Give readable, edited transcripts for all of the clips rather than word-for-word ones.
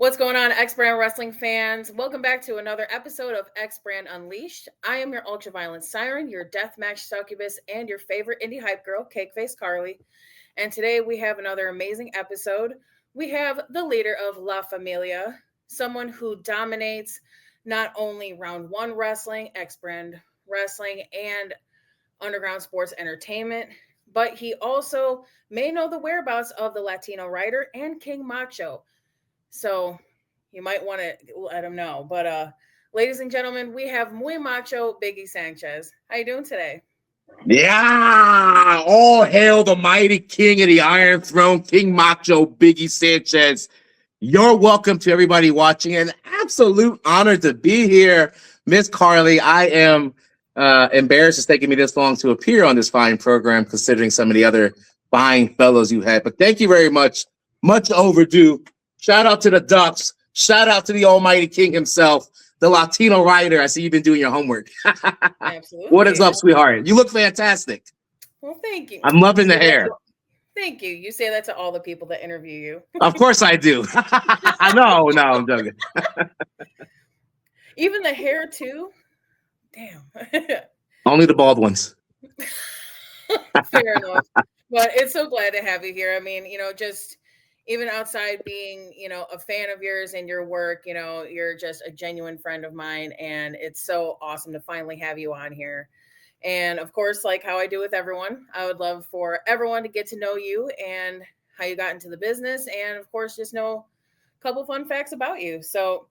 What's going on, X Brand Wrestling fans? Welcome back to another episode of X Brand Unleashed. I am your ultraviolent siren, your deathmatch succubus, and your favorite indie hype girl, Cakeface Carly. And today we have another amazing episode. We have the leader of La Familia, someone who dominates not only round one wrestling, X Brand Wrestling, and underground sports entertainment, but he also may know the whereabouts of the Latino writer and King Macho. So you might want to let him know. But ladies and gentlemen, we have Muy Macho Biggie Sanchez. How you doing today? Yeah, all hail the mighty king of the Iron Throne, King Macho Biggie Sanchez. You're welcome to everybody watching. An absolute honor to be here, Miss Carly. I am embarrassed it's taking me this long to appear on this fine program, considering some of the other fine fellows you had. But thank you very much. Much overdue. Shout out to the Ducks. Shout out to the almighty king himself, the Latino writer. I see you've been doing your homework. Absolutely. What is up, sweetheart? You look fantastic. Well, thank you. I'm loving the hair. Thank you. You say that to all the people that interview you. Of course I do. I know. No, I'm joking. Even the hair, too? Damn. Only the bald ones. Fair enough. But it's so glad to have you here. I mean, just even outside being, a fan of yours and your work, you're just a genuine friend of mine. And it's so awesome to finally have you on here. And of course, like how I do with everyone, I would love for everyone to get to know you and how you got into the business. And of course, just know a couple fun facts about you. So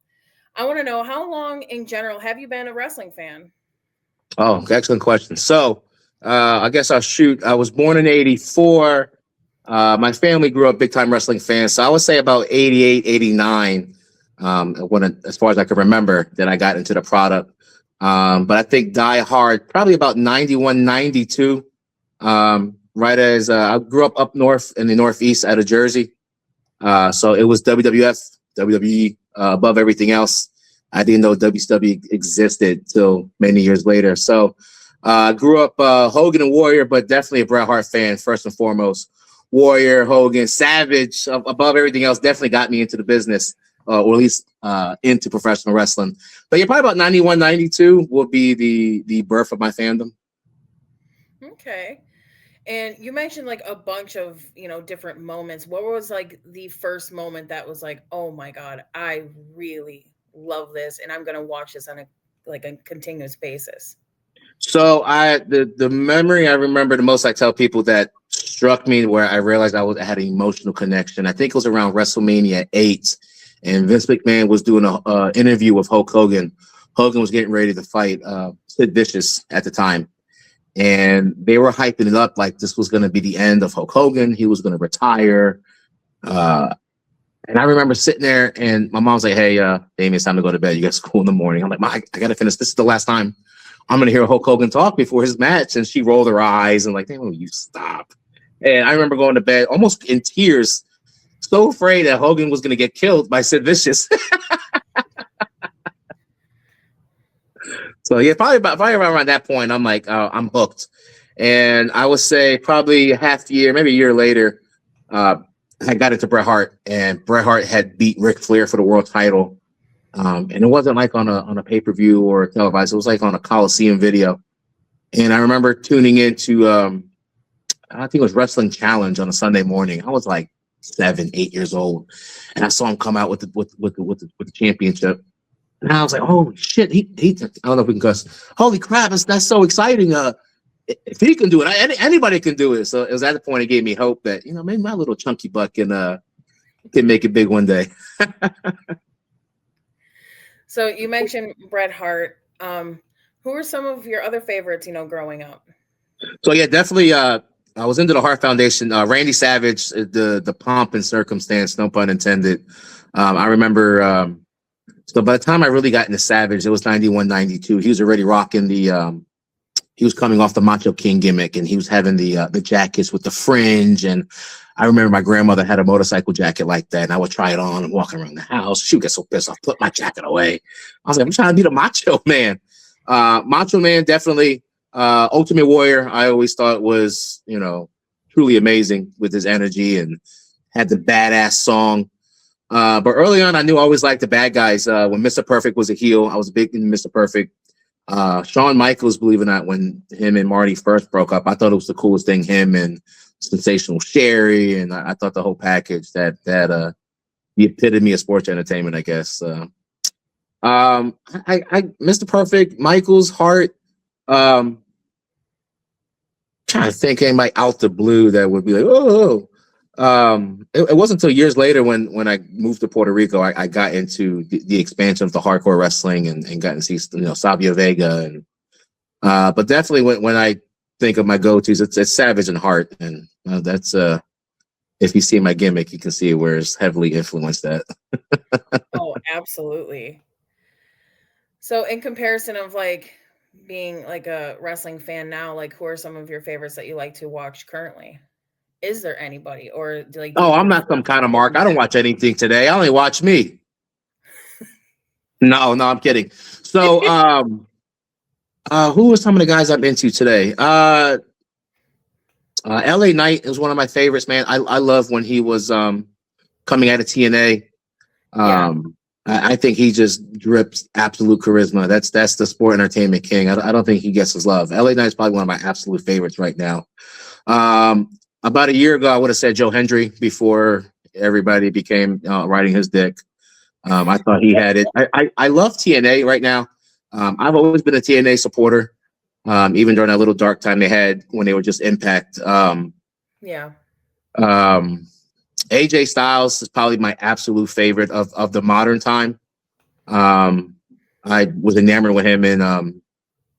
I want to know, how long in general have you been a wrestling fan? Oh, excellent question. So I guess I'll shoot. I was born in 84. My family grew up big time wrestling fans. So I would say about 88, 89, as far as I can remember, that I got into the product. But I think Die Hard, probably about 91, 92. Right as I grew up north in the Northeast out of Jersey. So it was WWF, WWE above everything else. I didn't know WCW existed till many years later. So I grew up Hogan and Warrior, but definitely a Bret Hart fan first and foremost. Warrior, Hogan, Savage, above everything else, definitely got me into the business, or at least into professional wrestling. But yeah, probably about 91, 92 will be the birth of my fandom. Okay. And you mentioned like a bunch of, different moments. What was like the first moment that was like, oh my God, I really love this and I'm going to watch this on a continuous basis? So the memory I remember the most, I tell people that struck me where I realized I had an emotional connection. I think it was around WrestleMania 8, and Vince McMahon was doing an interview with Hulk Hogan. Hogan was getting ready to fight Sid Vicious at the time, and they were hyping it up like this was going to be the end of Hulk Hogan. He was going to retire. And I remember sitting there, and my mom's like, "Hey, Damien, it's time to go to bed. You got school in the morning." I'm like, "Mom, I got to finish. This is the last time I'm going to hear Hulk Hogan talk before his match." And she rolled her eyes and like, "Damn, you stop." And I remember going to bed almost in tears, so afraid that Hogan was going to get killed by Sid Vicious. So yeah, probably around that point, I'm like, I'm hooked. And I would say probably half year, maybe a year later, I got into Bret Hart, and Bret Hart had beat Ric Flair for the world title. And it wasn't like on a pay-per-view or televised. It was like on a Coliseum video. And I remember tuning into, I think it was Wrestling Challenge on a Sunday morning. I was like 7, 8 years old, and I saw him come out with the championship. And I was like, "Oh shit!" He I don't know if we can cuss. Holy crap! That's so exciting. If he can do it, anybody can do it. So it was at the point it gave me hope that maybe my little chunky butt can make it big one day. So you mentioned Bret Hart. Who are some of your other favorites, growing up? So yeah, definitely. I was into the Hart Foundation. Randy Savage, the pomp and circumstance, no pun intended. I remember. So by the time I really got into Savage, it was 91, 92. He was already rocking he was coming off the Macho King gimmick, and he was having the jackets with the fringe. And I remember my grandmother had a motorcycle jacket like that, and I would try it on and walk around the house. She would get so pissed off, put my jacket away. I was like, I'm trying to be the Macho Man. Macho Man, definitely. Ultimate Warrior, I always thought was, truly amazing with his energy and had the badass song. But early on, I knew I always liked the bad guys. When Mr. Perfect was a heel, I was big in Mr. Perfect. Shawn Michaels, believe it or not, when him and Marty first broke up, I thought it was the coolest thing. Him and Sensational Sherry, and I thought the whole package that the epitome of sports entertainment, I guess. Mr. Perfect, Michaels, Hart. Trying to think anybody out the blue that would be like, oh. It wasn't until years later when I moved to Puerto Rico, I got into the expansion of the hardcore wrestling and got to see Savio Vega and but definitely when I think of my go-tos, it's Savage and Hart, and that's if you see my gimmick, you can see where it's heavily influenced that. Oh, absolutely. So in comparison of like being like a wrestling fan now, like who are some of your favorites that you like to watch currently? Is there anybody, or do Oh, you I'm prefer not some kind of going mark. I don't back? watch anything today. I only watch me. No, I'm kidding. So, who are some of the guys I'm into today? LA Knight is one of my favorites, man. I love when he was coming out of TNA. Yeah. I think he just drips absolute charisma. That's the sport entertainment king. I don't think he gets his love. LA Knight is probably one of my absolute favorites right now. About a year ago, I would have said Joe Hendry before everybody became riding his dick. I thought he had it. I love TNA right now. I've always been a TNA supporter, even during that little dark time they had when they were just Impact. Yeah. AJ Styles is probably my absolute favorite of the modern time. I was enamored with him in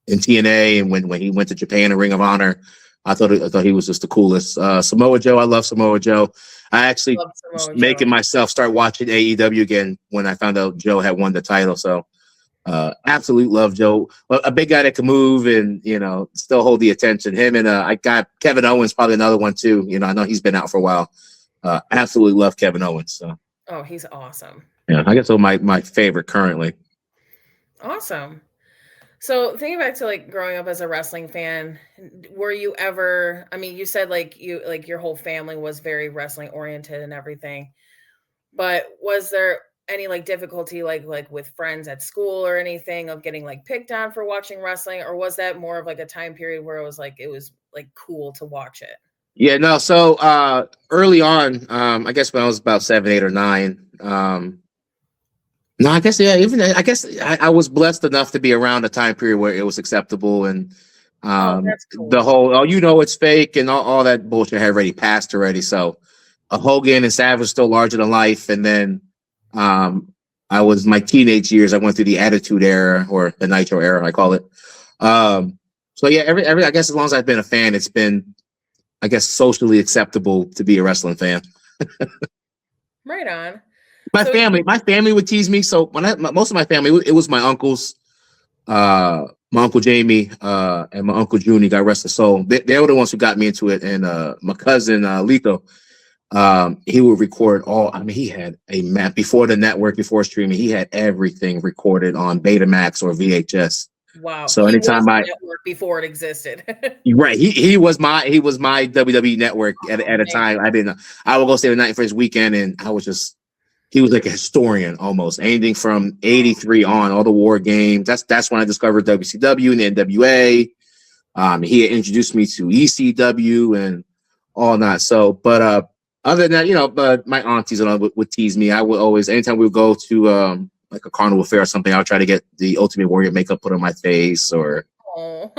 TNA, and when he went to Japan and Ring of Honor, I thought he was just the coolest. Samoa Joe, I love Samoa Joe. I actually Love was Samoa making Joe. myself start watching AEW again when I found out Joe had won the title. So absolute love Joe. A big guy that can move and still hold the attention. Him and I got Kevin Owens, probably another one too. I know he's been out for a while. Absolutely love Kevin Owens. So Oh, he's awesome. yeah, I guess those are my favorite currently. Awesome. So thinking back to like growing up as a wrestling fan, were you ever, I mean, you said like your whole family was very wrestling oriented and everything, but was there any like difficulty like with friends at school or anything of getting like picked on for watching wrestling, or was that more of like a time period where it was like cool to watch it? Yeah, no. So early on, I guess when I was about 7, 8, or 9. No, I guess yeah. Even I guess I was blessed enough to be around a time period where it was acceptable, and Oh, that's the cool. whole it's fake and all that bullshit had already passed already. So Hogan and Savage was still larger than life, and then I was my teenage years. I went through the Attitude Era or the Nitro Era, I call it. So yeah, every I guess as long as I've been a fan, it's been I guess socially acceptable to be a wrestling fan. Right on. My So family, my family would tease me. So most of my family, it was my uncles, my uncle Jamie, and my uncle Junior. God rest his soul. They were the ones who got me into it. And my cousin Lito, he would record all. I mean, he had a map before the network, before streaming. He had everything recorded on Betamax or VHS. wow, So he was anytime the network before it existed. right, he was my WWE network at a Man. time. I would go stay the night for his weekend, and I was just he was like a historian almost. Anything from '83 on, all the war games. That's when I discovered WCW and the NWA. He had introduced me to ECW and all that. So, but other than that, but my aunties and all would tease me. I would always, anytime we would go to like a carnival fair or something, I would try to get the Ultimate Warrior makeup put on my face, or Oh.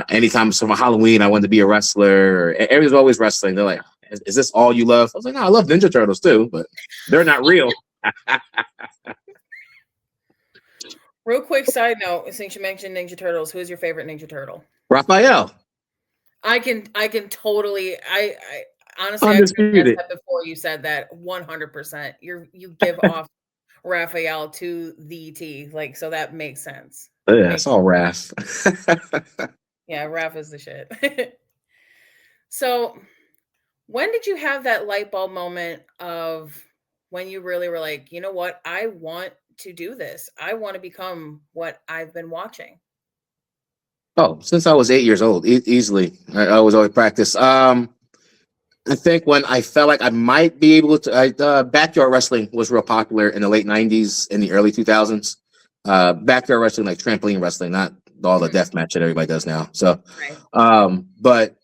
anytime for Halloween, I wanted to be a wrestler. Everybody's always wrestling. They're like, is this all you love? I was like, no, I love Ninja Turtles too, but they're not real. Real quick side note, since you mentioned Ninja Turtles, who is your favorite Ninja Turtle? Raphael, I can totally I honestly I could have guessed undisputed. that before you said that 100%. You give off Raphael to the T, like, so that makes sense. Yeah, it's Makes all Raph. Yeah, Raph is the shit. So, when did you have that light bulb moment of when you really were like, you know what, I want to do this. I want to become what I've been watching. Oh, since I was 8 years old, easily. I was always practice. I think when I felt like I might be able to, backyard wrestling was real popular in the late '90s and the early 2000s. Backyard wrestling, like trampoline wrestling, not all the death match that everybody does now. So, Right. but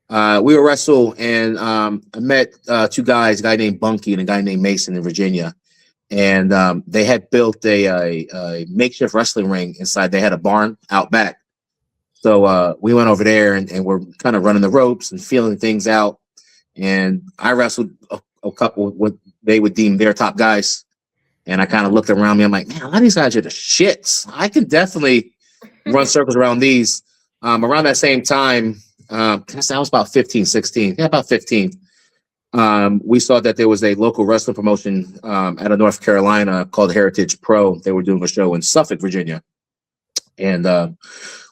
we would wrestle, and I met two guys, a guy named Bunky and a guy named Mason in Virginia, and they had built a makeshift wrestling ring inside. They had a barn out back, so we went over there and we're kind of running the ropes and feeling things out. And I wrestled a couple with what they would deem their top guys. And I kind of looked around me. I'm like, man, a lot of these guys are the shits. I can definitely run circles around these. Around that same time, I was about 15, 16. Yeah, about 15. We saw that there was a local wrestling promotion out of North Carolina called Heritage Pro. They were doing a show in Suffolk, Virginia. And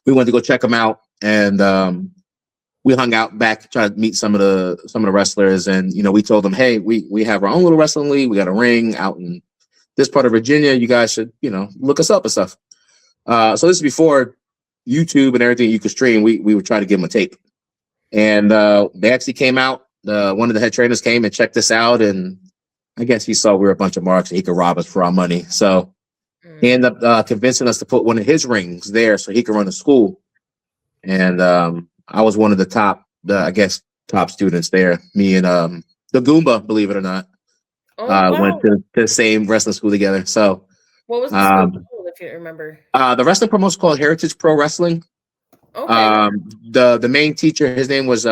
we went to go check them out. And we hung out back, tried to meet some of the wrestlers, and we told them, hey, we have our own little wrestling league. We got a ring out in this part of Virginia. You guys should look us up and stuff. So this is before YouTube and everything you could stream. We would try to give them a tape, and they actually came out. One of the head trainers came and checked us out, and I guess he saw we were a bunch of marks and he could rob us for our money. So he ended up convincing us to put one of his rings there so he could run the school, and I was one of the top students there. Me and the Goomba, believe it or not, went to the same wrestling school together. So, what was the school called, if you remember? The wrestling promotion called Heritage Pro Wrestling. Okay. The main teacher, his name was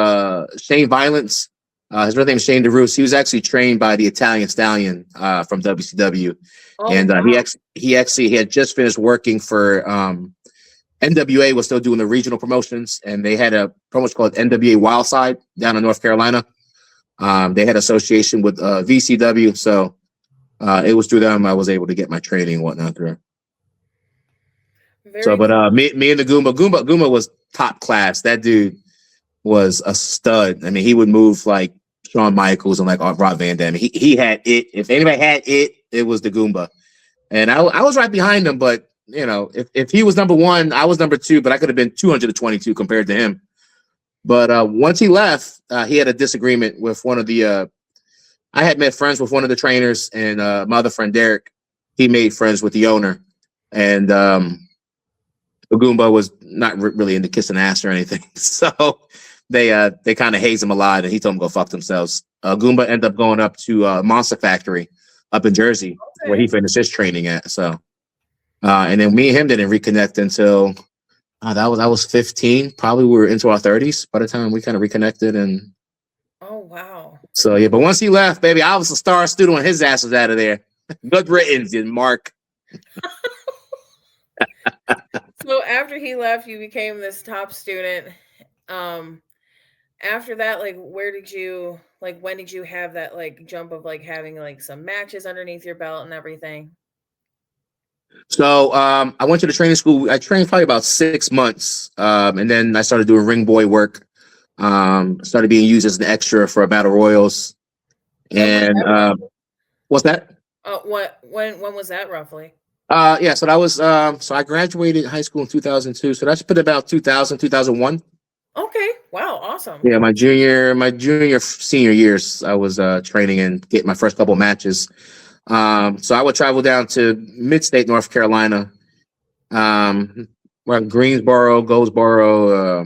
Shane Violence. His real name is Shane DeRusse. He was actually trained by the Italian Stallion from WCW, and he had just finished working for. NWA was still doing the regional promotions, and they had a promotion called NWA Wildside down in North Carolina. They had association with VCW, so it was through them I was able to get my training and whatnot through. Me and the Goomba was top class. That dude was a stud. I mean, he would move like Shawn Michaels and like Rob Van Dam. He had it. If anybody had it, it was the Goomba, and I was right behind him, but. If he was number one, I was number two, but I could have been 222 compared to him. But once he left, he had a disagreement with one of the. I had met friends with one of the trainers, and my other friend Derek, he made friends with the owner, and the Goomba was not really into kissing ass or anything, so they kind of hazed him a lot, and he told them to go fuck themselves. Goomba ended up going up to Monster Factory up in Jersey, where he finished his training at. So. And then me and him didn't reconnect until I was 15. Probably we were into our 30s by the time we kind of reconnected. And oh wow! So yeah, but once he left, baby, I was a star student when his ass was out of there. Good riddance, Mark. So after he left, you became this top student. After that, like, when did you have that like jump of like having like some matches underneath your belt and everything? So I went to the training school. I trained probably about 6 months, and then I started doing ring boy work. Started being used as an extra for Battle Royals. And what's that? When was that roughly? Yeah, so that was so I graduated high school in 2002. So that's been about 2001. Okay. Wow, awesome. Yeah, my junior senior years, I was training and getting my first couple matches. So I would travel down to mid-state North Carolina, Greensboro, Goldsboro,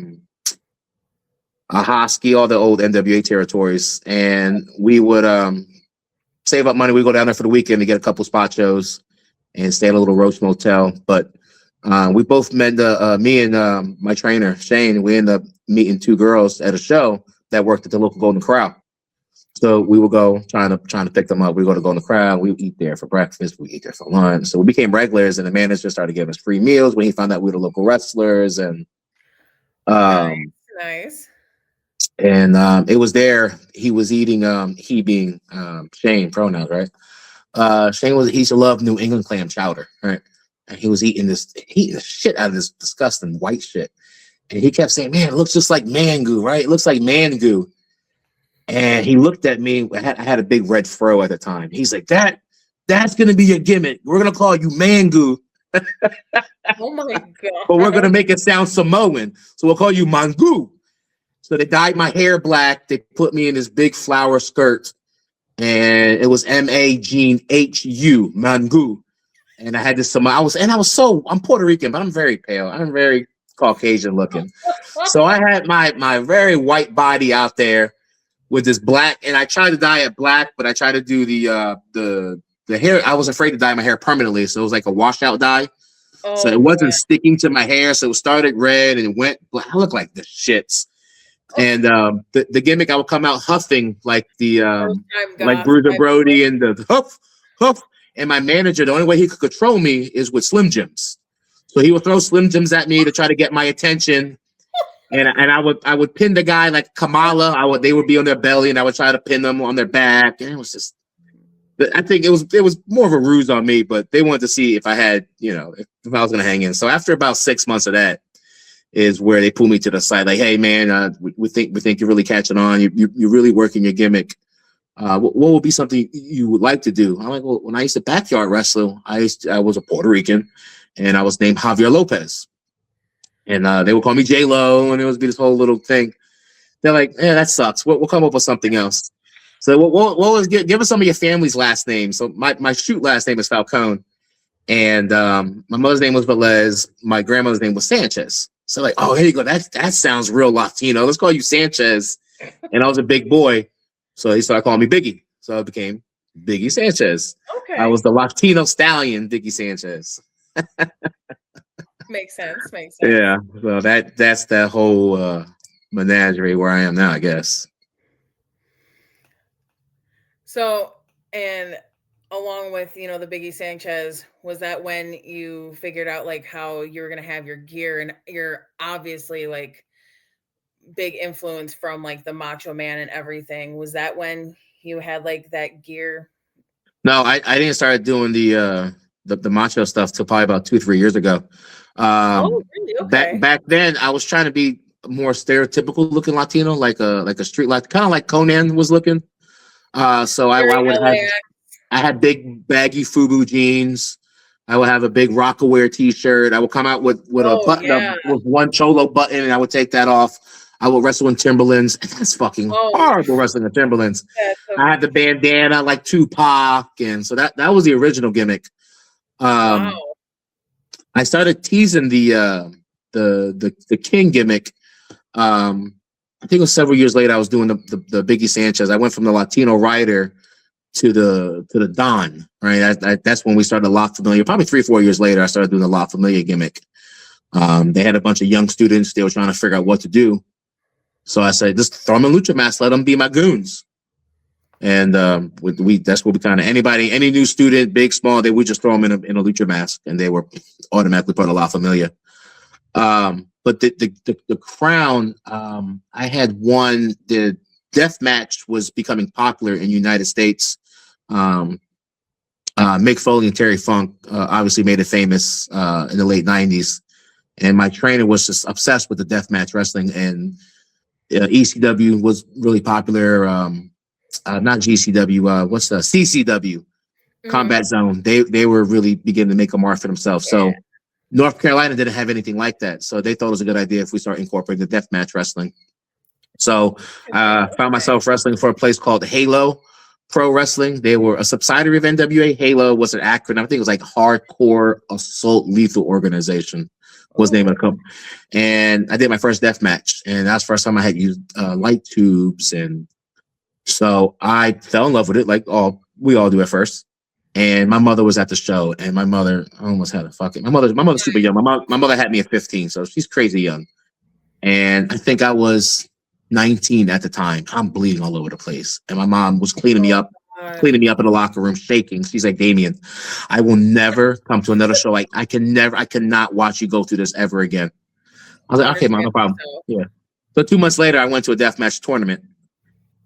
Ahoskie, all the old NWA territories, and we would save up money. We go down there for the weekend to get a couple spot shows and stay at a little Roach Motel. But we both met me and my trainer Shane. We ended up meeting two girls at a show that worked at the local Golden Corral. So we would go trying to pick them up. We go to Golden Corral. We would eat there for breakfast. We eat there for lunch. So we became regulars, and the manager started giving us free meals when he found out we were the local wrestlers. And nice. And it was there. He was eating. He being Shane, pronouns, right? Shane he used to love New England clam chowder, right? And he was eating the shit out of this disgusting white shit. And he kept saying, "Man, it looks just like man goo, right? It looks like man goo." And he looked at me. I had a big red fro at the time. He's like, that's going to be your gimmick. We're going to call you Mangu. Oh, my God. But we're going to make it sound Samoan. So we'll call you Mangu. So they dyed my hair black. They put me in this big flower skirt, and it was MAGHU, Mangu. And I had this. I'm Puerto Rican, but I'm very pale. I'm very Caucasian looking. So I had my very white body out there with this black, and I tried to dye it black, but I tried to do the hair. I was afraid to dye my hair permanently, so it was like a washout dye. Oh, So it wasn't sticking to my hair, so it started red and it went black. I look like the shits. And the gimmick, I would come out huffing like like Bruiser Brody and the huff, huff. And my manager, the only way he could control me is with Slim Jims. So he would throw Slim Jims at me to try to get my attention. And I would pin the guy like Kamala. They would be on their belly, and I would try to pin them on their back. And it was just, I think it was more of a ruse on me, but they wanted to see if I had, if I was going to hang in. So after about 6 months of that is where they pulled me to the side. Like, hey man, we think you're really catching on. You're really working your gimmick. What would be something you would like to do? I'm like, well, when I used to backyard wrestle, I was a Puerto Rican, and I was named Javier Lopez. And they would call me J-Lo, and it would be this whole little thing. They're like, yeah, that sucks. We'll come up with something else. So what was give us some of your family's last names. So my shoot last name is Falcone, and my mother's name was Velez. My grandmother's name was Sanchez. So like, oh, here you go. That sounds real Latino. Let's call you Sanchez. And I was a big boy, so they started calling me Biggie. So it became Biggie Sanchez. Okay, I was the Latino stallion, Biggie Sanchez. Makes sense. Yeah. So that's that whole menagerie where I am now, I guess. So, and along with, the Biggie Sanchez, was that when you figured out like how you were going to have your gear, and you're obviously like big influence from like the Macho Man and everything. Was that when you had like that gear? No, I didn't start doing the Macho stuff till probably about 2-3 years ago. Oh, really? Okay. Back then, I was trying to be more stereotypical looking Latino, like a street Latino, kind of like Conan was looking. So I had big baggy FUBU jeans. I would have a big Rockaware T-shirt. I would come out with a button up with one cholo button, and I would take that off. I would wrestle in Timberlands. That's fucking horrible wrestling in Timberlands. I had the bandana like Tupac, and so that was the original gimmick. Wow. I started teasing the King gimmick. I think it was several years later. I was doing the Biggie Sanchez. I went from the Latino Rider to the Don. Right, that's when we started La Familia. Probably 3 or 4 years later, I started doing the La Familia gimmick. They had a bunch of young students. They were trying to figure out what to do. So I said, just throw them in lucha masks. Let them be my goons. And that's what we kind of any new student, big, small, they would just throw them in a lucha mask, and they were automatically part of La Familia. But the crown, I had won. The death match was becoming popular in the United States. Mick Foley and Terry Funk obviously made it famous in the late 90s. And my trainer was just obsessed with the death match wrestling, and ECW was really popular. Not GCW. What's the CCW? Combat Zone. They were really beginning to make a mark for themselves. So North Carolina didn't have anything like that. So they thought it was a good idea if we start incorporating the deathmatch wrestling. So I found myself wrestling for a place called Halo Pro Wrestling. They were a subsidiary of NWA. Halo was an acronym. I think it was like Hardcore Assault Lethal Organization was the name of the company. And I did my first death match. And that's the first time I had used light tubes. And so I fell in love with it, like we all do at first. And my mother was at the show, and my mother almost had my mother's super young. My mother had me at 15, so she's crazy young. And I think I was 19 at the time. I'm bleeding all over the place. And my mom was cleaning me up in the locker room, shaking. She's like, Damien, I will never come to another show. I cannot watch you go through this ever again. I was like, okay, mom, no problem. Yeah. So 2 months later, I went to a deathmatch tournament.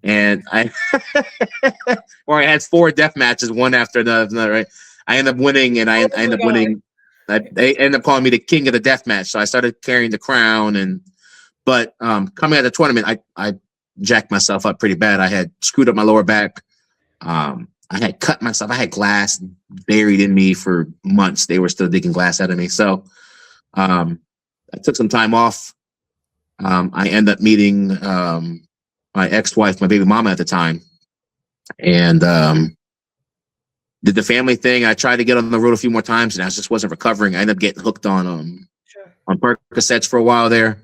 And I had 4 death matches, one after another. Right, I ended up winning, and I ended up winning. They ended up calling me the king of the death match. So I started carrying the crown, but coming out of the tournament, I jacked myself up pretty bad. I had screwed up my lower back. I had cut myself. I had glass buried in me for months. They were still digging glass out of me. So I took some time off. I end up meeting my ex-wife, my baby mama at the time, and did the family thing. I tried to get on the road a few more times, and I just wasn't recovering. I ended up getting hooked Sure. on Percocets for a while there,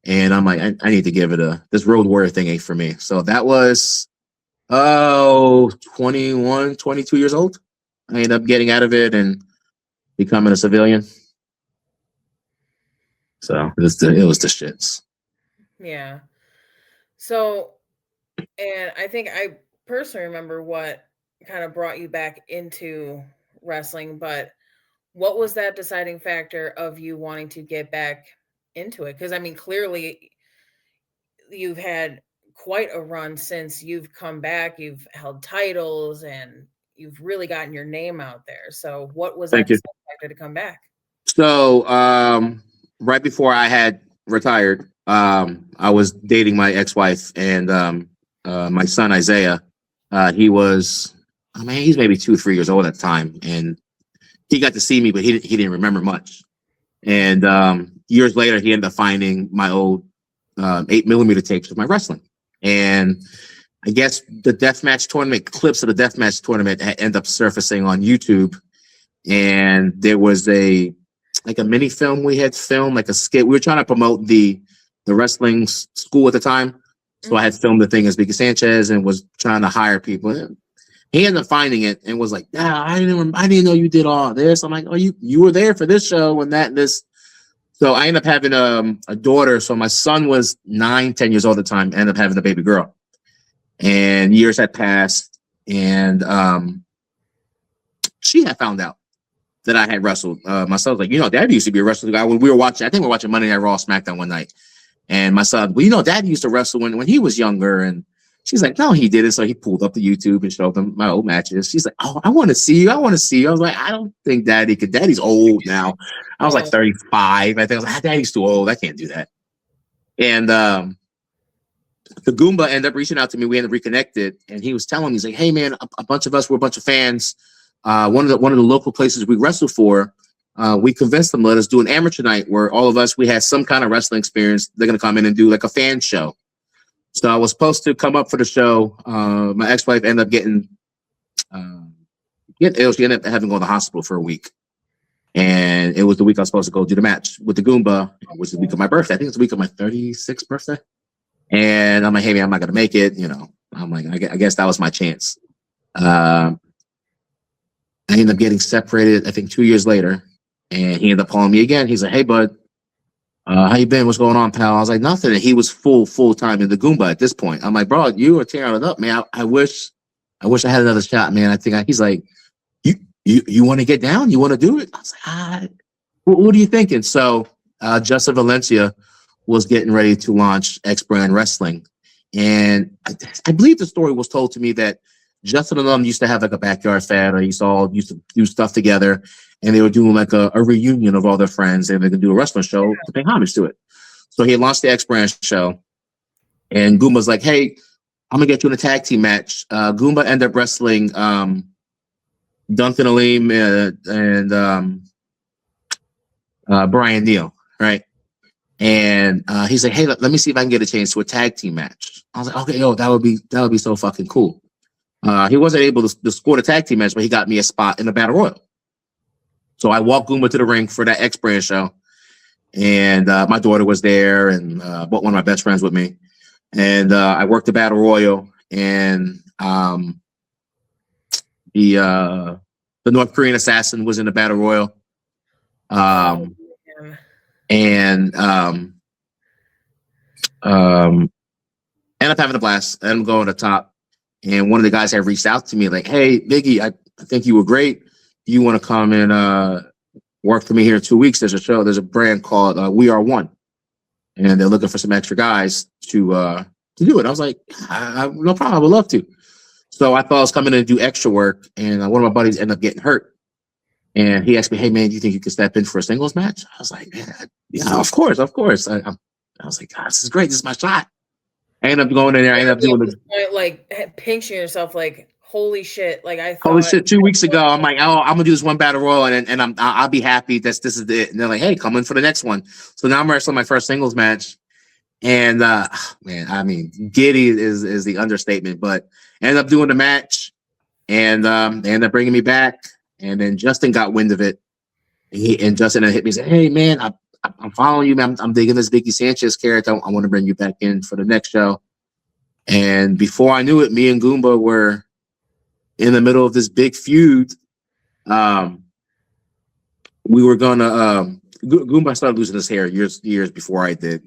and I'm like, I need to give it this road warrior thing ain't for me. So that was 21, 22 years old. I ended up getting out of it and becoming a civilian. So it was the shits. Yeah. So, and I think I personally remember what kind of brought you back into wrestling, but what was that deciding factor of you wanting to get back into it? Because I mean, clearly you've had quite a run since you've come back. You've held titles and you've really gotten your name out there. So, what was that Thank you. deciding factor to come back? So right before I had retired, I was dating my ex-wife and my son Isaiah. He was, I mean, he's maybe 2, 3 years old at the time, and he got to see me, but he didn't remember much. And years later, he ended up finding my old 8mm tapes of my wrestling. And I guess the deathmatch tournament clips of the deathmatch tournament end up surfacing on YouTube. And there was a mini film we had filmed, like a skit. We were trying to promote the wrestling school at the time. So I had filmed the thing as Biggie Sanchez and was trying to hire people. And he ended up finding it and was like, "Yeah, I didn't know you did all this." I'm like, "Oh, you were there for this show and that and this." So I ended up having a daughter. So my son was 9, 10 years old at the time. Ended up having a baby girl, and years had passed, and she had found out that I had wrestled. My son was like, Dad used to be a wrestling guy. When we were watching, I think we were watching Monday Night Raw, SmackDown one night, and my son, well, Dad used to wrestle when he was younger, and she's like, no, he didn't. So he pulled up the YouTube and showed them my old matches. She's like, oh, I want to see you. I want to see you. I was like, I don't think Daddy could. Daddy's old now. I was like 35. I think I was like, Daddy's too old. I can't do that. And the Goomba ended up reaching out to me. We ended up reconnected, and he was telling me, he's like, hey man, a bunch of us were a bunch of fans. One of the local places we wrestled for, we convinced them to let us do an amateur night where all of us, we had some kind of wrestling experience. They're going to come in and do like a fan show. So I was supposed to come up for the show. My ex-wife ended up getting ill. She ended up having to go to the hospital for a week. And it was the week I was supposed to go do the match with the Goomba, which is the week of my birthday. I think it's the week of my 36th birthday. And I'm like, hey man, I'm not going to make it. I'm like, I guess that was my chance. I ended up getting separated, I think 2 years later. And he ended up calling me again. He's like, hey bud, how you been? What's going on, pal? I was like, nothing. And he was full time in the Goomba at this point. I'm like, bro, you are tearing it up, man. I wish I had another shot, man. He's like, you want to get down? You want to do it? I was like, what are you thinking? So Justin Valencia was getting ready to launch X Brand Wrestling. And I believe the story was told to me that Justin and them used to have like a backyard fan, or used to do stuff together, and they were doing like a reunion of all their friends, and they could do a wrestling show to pay homage to it. So he had launched the X Brand show, and Goomba's like, hey, I'm gonna get you in a tag team match. Goomba ended up wrestling Duncan Aleem and Brian Neal, right? And he's like, hey, let me see if I can get a chance to a tag team match. I was like, okay, that would be so fucking cool. He wasn't able to score the tag team match, but he got me a spot in the Battle Royal. So I walked Goomba to the ring for that X Brand show, and my daughter was there, and brought one of my best friends with me. And I worked the Battle Royal, and the North Korean assassin was in the Battle Royal. And ended up having a blast. Ended up going to the top. And one of the guys had reached out to me like, hey, Biggie, I think you were great. You want to come and work for me here in 2 weeks? There's a brand called We Are One. And they're looking for some extra guys to do it. I was like, no problem. I would love to. So I thought I was coming in to do extra work. And one of my buddies ended up getting hurt. And he asked me, hey, man, do you think you could step in for a singles match? I was like, yeah, of course. I was like, God, this is great. This is my shot. I ended up going in there. I ended up doing like pinching yourself like, Holy shit! Like I Holy thought. shit! 2 weeks ago, I'm like, oh, I'm gonna do this one battle royal, and I'll be happy. This is it. And they're like, hey, come in for the next one. So now I'm wrestling my first singles match, and man, I mean, giddy is the understatement. But I ended up doing the match, and they ended up bringing me back, and then Justin got wind of it, and Justin hit me and said, hey man, I'm following you, man. I'm digging this Biggie Sanchez character. I want to bring you back in for the next show. And before I knew it, me and Goomba were in the middle of this big feud. We were gonna Goomba started losing his hair years before I did,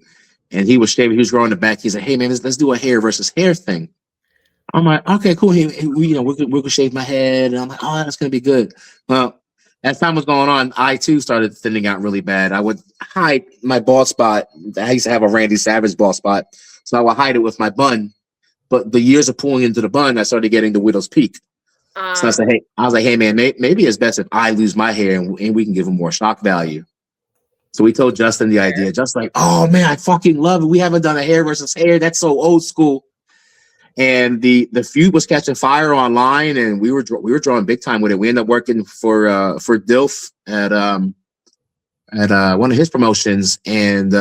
and he was shaving. He was growing the back. He said, "Hey man, let's do a hair versus hair thing." I'm like, "Okay, cool." We could shave my head, and I'm like, "Oh, that's gonna be good." Well, as time was going on, I too started thinning out really bad. I would hide my bald spot. I used to have a Randy Savage bald spot, so I would hide it with my bun. But the years of pulling into the bun, I started getting the widow's peak. So I was like, hey man, maybe it's best if I lose my hair and we can give him more shock value. So we told Justin the idea. Just like, oh man, I fucking love it. We haven't done a hair versus hair. That's so old school. And the feud was catching fire online, and we were drawing big time with it. We ended up working for Dilf at one of his promotions, and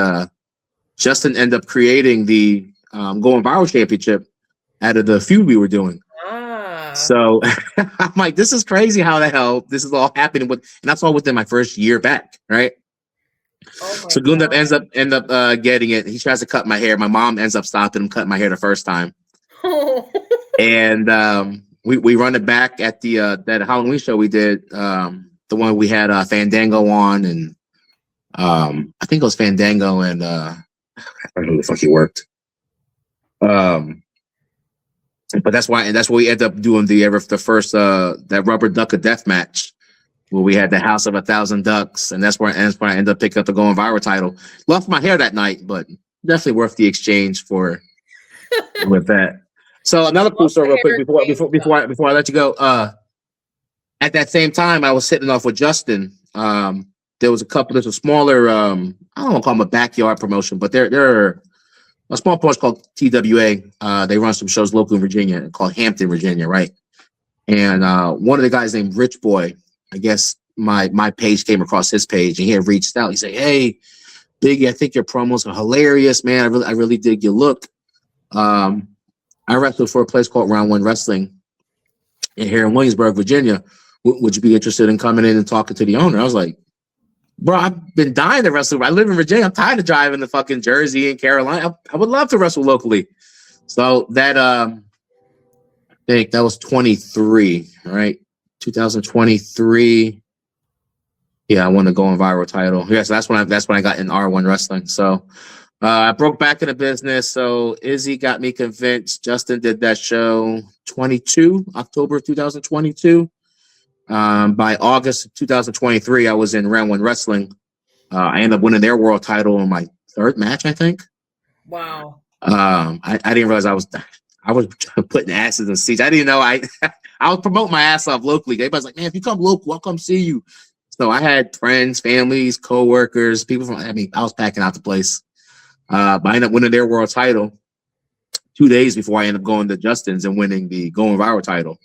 Justin ended up creating the Going Viral Championship out of the feud we were doing. So I'm like, this is crazy how the hell this is all happening with, and that's all within my first year back, right? So Gundap ends up getting it. He tries to cut my hair. My mom ends up stopping him cutting my hair the first time. And we run it back at the that Halloween show we did, the one we had Fandango on, and I think it was Fandango and I don't know who the fuck he worked. But that's why we ended up doing the first that rubber duck of death match where we had the House of 1,000 Ducks, and that's where I ended up picking up the Going Viral title. Lost my hair that night, but definitely worth the exchange for with that. So another cool story, real quick, before I let you go. At that same time, I was sitting off with Justin. There was there's a smaller, I don't want to call them a backyard promotion, but they're a small promotion called TWA. They run some shows local in Virginia called Hampton, Virginia, right? And one of the guys named Rich Boy, I guess my page came across his page, and he had reached out. He said, "Hey, Biggie, I think your promos are hilarious, man. I really dig your look. I wrestled for a place called Round One Wrestling here in Williamsburg, Virginia. Would you be interested in coming in and talking to the owner?" I was like, bro, I've been dying to wrestle. I live in Virginia. I'm tired of driving to fucking Jersey and Carolina. I would love to wrestle locally. So that I think that was 23, right? 2023. Yeah, I won the Going Viral title. Yeah, so that's when I got in R1 wrestling. So I broke back in the business. So Izzy got me convinced. Justin did that show October 2022. By August 2023, I was in Round One Wrestling. I ended up winning their world title in my third match, I think. Wow. I didn't realize I was putting asses in seats. I didn't know I was promoting my ass off locally. Everybody's like, man, if you come local, I'll come see you. So I had friends, families, co-workers, people from, I was packing out the place. But I ended up winning their world title 2 days before I ended up going to Justin's and winning the Going Viral title.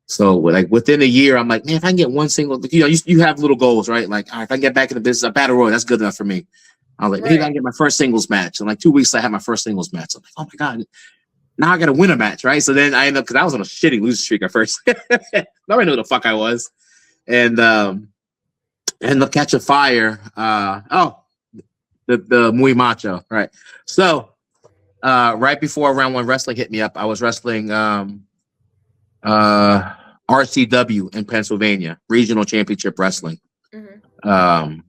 So like within a year, I'm like, man, if I can get one single, you have little goals, right? Like, all right, if I can get back in the business, a battle royal, that's good enough for me. I was like, maybe I can get my first singles match. And like 2 weeks, I had my first singles match. I'm like, oh my God, now I got to win a match, right? So then I ended up, because I was on a shitty losing streak at first. Nobody knew who the fuck I was. And ended up catching fire. The Muy Macho, right? So right before Round One Wrestling hit me up, I was wrestling RCW in Pennsylvania, Regional Championship Wrestling. Mm-hmm.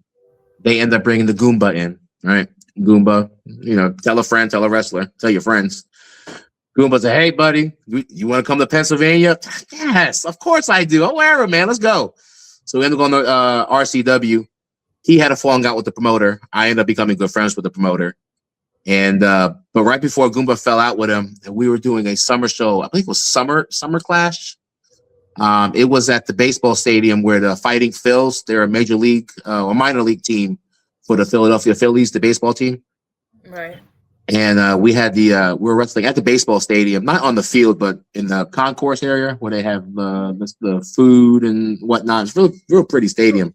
They end up bringing the Goomba in, right? Goomba, tell a friend, tell a wrestler, tell your friends. Goomba said, hey, buddy, you want to come to Pennsylvania? Yes, of course I do. Oh, wherever, man, let's go. So we ended up going to RCW. He had a falling out with the promoter. I ended up becoming good friends with the promoter. And but right before Goomba fell out with him, we were doing a summer show. I think it was Summer Clash. It was at the baseball stadium where the Fighting Phils, they're a major league or minor league team for the Philadelphia Phillies, the baseball team. Right. And we had we were wrestling at the baseball stadium, not on the field, but in the concourse area where they have the food and whatnot. It's real pretty stadium.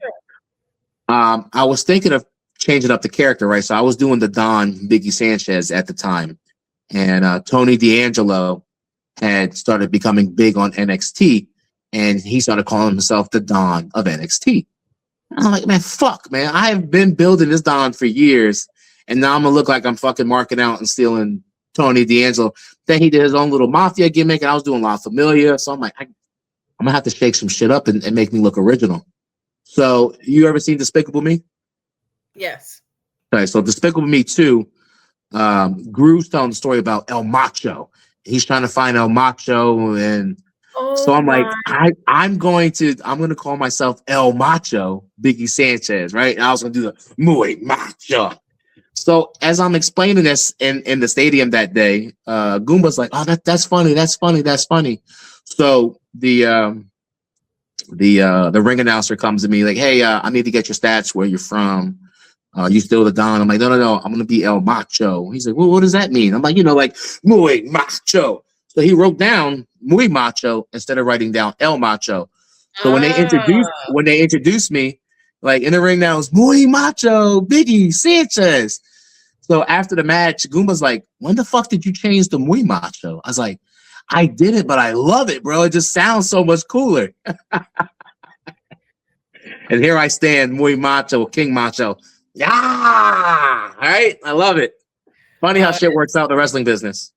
I was thinking of changing up the character, right? So I was doing the Don Biggie Sanchez at the time, and Tony D'Angelo had started becoming big on NXT, and he started calling himself the Don of NXT. I'm like, man, fuck, man. I have been building this Don for years, and now I'm gonna look like I'm fucking marking out and stealing Tony D'Angelo. Then he did his own little mafia gimmick, and I was doing La Familia. So I'm like, I'm gonna have to shake some shit up and make me look original. So you ever seen Despicable Me? Yes. Okay, so Despicable Me 2, Gru's telling the story about El Macho. He's trying to find El Macho, and so I'm like, I'm gonna call myself El Macho, Biggie Sanchez, right? And I was gonna do the Muy Macho. So as I'm explaining this in the stadium that day, Goomba's like, oh, that's funny. So the ring announcer comes to me like, hey, I need to get your stats, where you're from. You still the Don? I'm like, no, I'm gonna be El Macho. He's like, well, what does that mean? I'm like, like Muy Macho. So he wrote down Muy Macho instead of writing down El Macho. So when they introduced me, like in the ring now, it's Muy Macho, Biggie Sanchez. So after the match, Goomba's like, when the fuck did you change to Muy Macho? I was like, I did it, but I love it, bro. It just sounds so much cooler. And here I stand, Muy Macho, King Macho. Yeah, all right. I love it. Funny how shit works out in the wrestling business.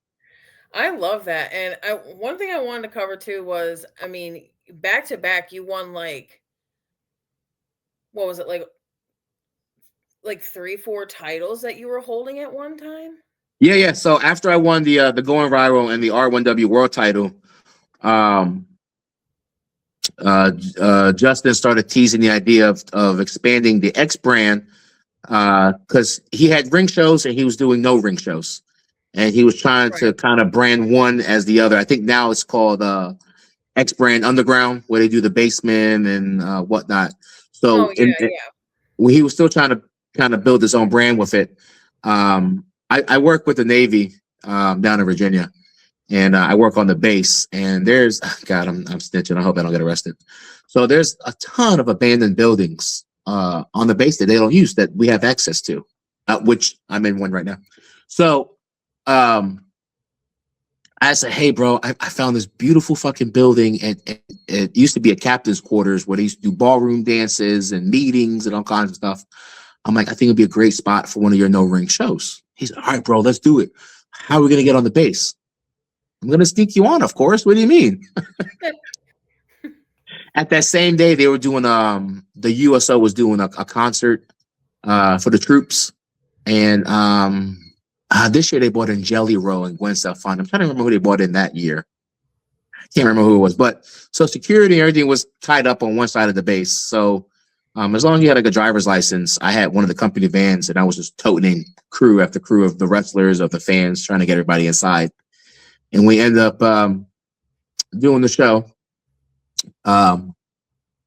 I love that. And one thing I wanted to cover too was, I mean, back to back, you won like, what was it, like 3-4 titles that you were holding at one time? Yeah. So after I won the Going Viral and the R1W World title, Justin started teasing the idea of expanding the X brand, because he had ring shows and he was doing no ring shows, and he was trying to kind of brand one as the other. I think now it's called X Brand Underground, where they do the basement and whatnot. So he was still trying to kind of build his own brand with it. I work with the Navy down in Virginia, and I work on the base. And there's God, I'm snitching. I hope I don't get arrested. So there's a ton of abandoned buildings on the base that they don't use that we have access to, which I'm in one right now. So I said, hey, bro, I found this beautiful fucking building. And it used to be a captain's quarters where they used to do ballroom dances and meetings and all kinds of stuff. I'm like, I think it'd be a great spot for one of your no-ring shows. He's like, all right, bro, let's do it. How are we going to get on the base? I'm going to sneak you on, of course. What do you mean? At that same day, they were doing, the USO was doing a concert for the troops. And this year they brought in Jelly Roll and Gwen Stefani. I'm trying to remember who they brought in that year. I can't remember who it was. But so security and everything was tied up on one side of the base. So as long as you had like a driver's license, I had one of the company vans, and I was just toting crew after crew of the wrestlers, of the fans, trying to get everybody inside. And we ended up doing the show. I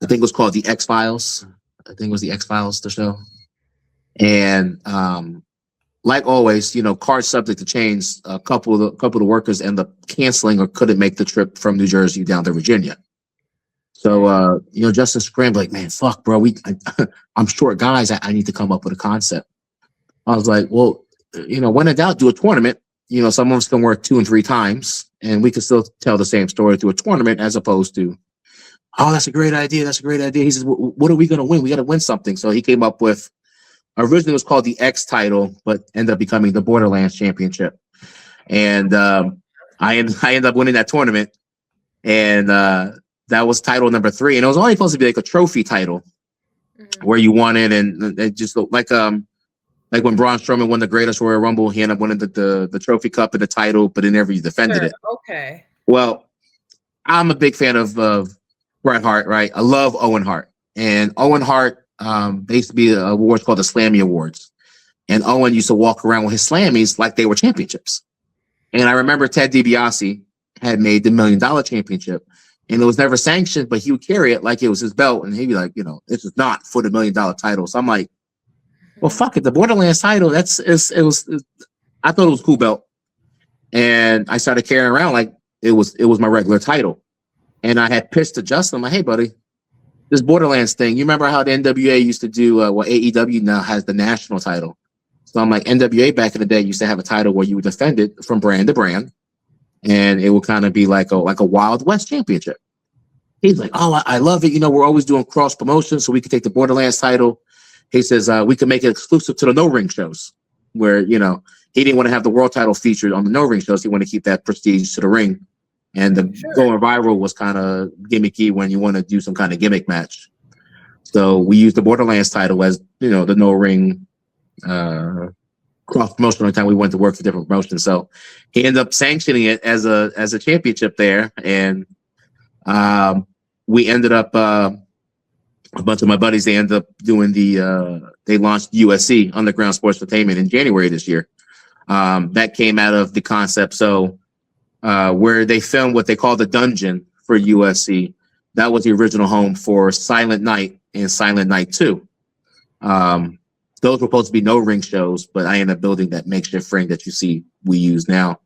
think it was called The X-Files. The show. And like always, cars subject to change. A couple of the workers end up canceling or couldn't make the trip from New Jersey down to Virginia. So, Justin scrambled like, man, fuck, bro. I'm short guys. I need to come up with a concept. I was like, well, when in doubt, do a tournament. Some of us can work 2 and 3 times, and we can still tell the same story through a tournament as opposed to, oh, that's a great idea. He says, what are we going to win? We got to win something. So he came up with, originally it was called the X title, but ended up becoming the Borderlands Championship. And I ended up winning that tournament. And that was title number 3. And it was only supposed to be like a trophy title where you won it. And it just looked like when Braun Strowman won the Greatest Royal Rumble, he ended up winning the trophy cup and the title, but he never defended it. Okay. Well, I'm a big fan of Bret Hart, right? I love Owen Hart. And Owen Hart, they used to be awards called the Slammy Awards. And Owen used to walk around with his Slammies like they were championships. And I remember Ted DiBiase had made the $1 Million Championship. And it was never sanctioned, but he would carry it like it was his belt. And he'd be like, this is not for the $1 Million title. So I'm like, well, fuck it. The Borderlands title, I I thought it was a cool belt, and I started carrying around like it was my regular title. And I had pitched to Justin, I'm like, hey, buddy, this Borderlands thing. You remember how the NWA used to do what AEW now has the national title? So I'm like, NWA back in the day used to have a title where you would defend it from brand to brand, and it would kind of be like a Wild West championship. He's like, oh, I love it. You know, we're always doing cross promotion, so we could take the Borderlands title. He says we can make it exclusive to the no ring shows, where he didn't want to have the world title featured on the no ring shows. He wanted to keep that prestige to the ring. And the going viral was kind of gimmicky when you want to do some kind of gimmick match. So we used the Borderlands title as, the no ring cross promotion every time we went to work for different promotions. So he ended up sanctioning it as a championship there. And we ended up, a bunch of my buddies, they ended up doing they launched USC, Underground Sports Entertainment, in January this year. That came out of the concept. So where they filmed what they call the dungeon for USC. That was the original home for Silent Night and Silent Night 2. Those were supposed to be no ring shows, but I ended up building that makeshift ring that you see we use now.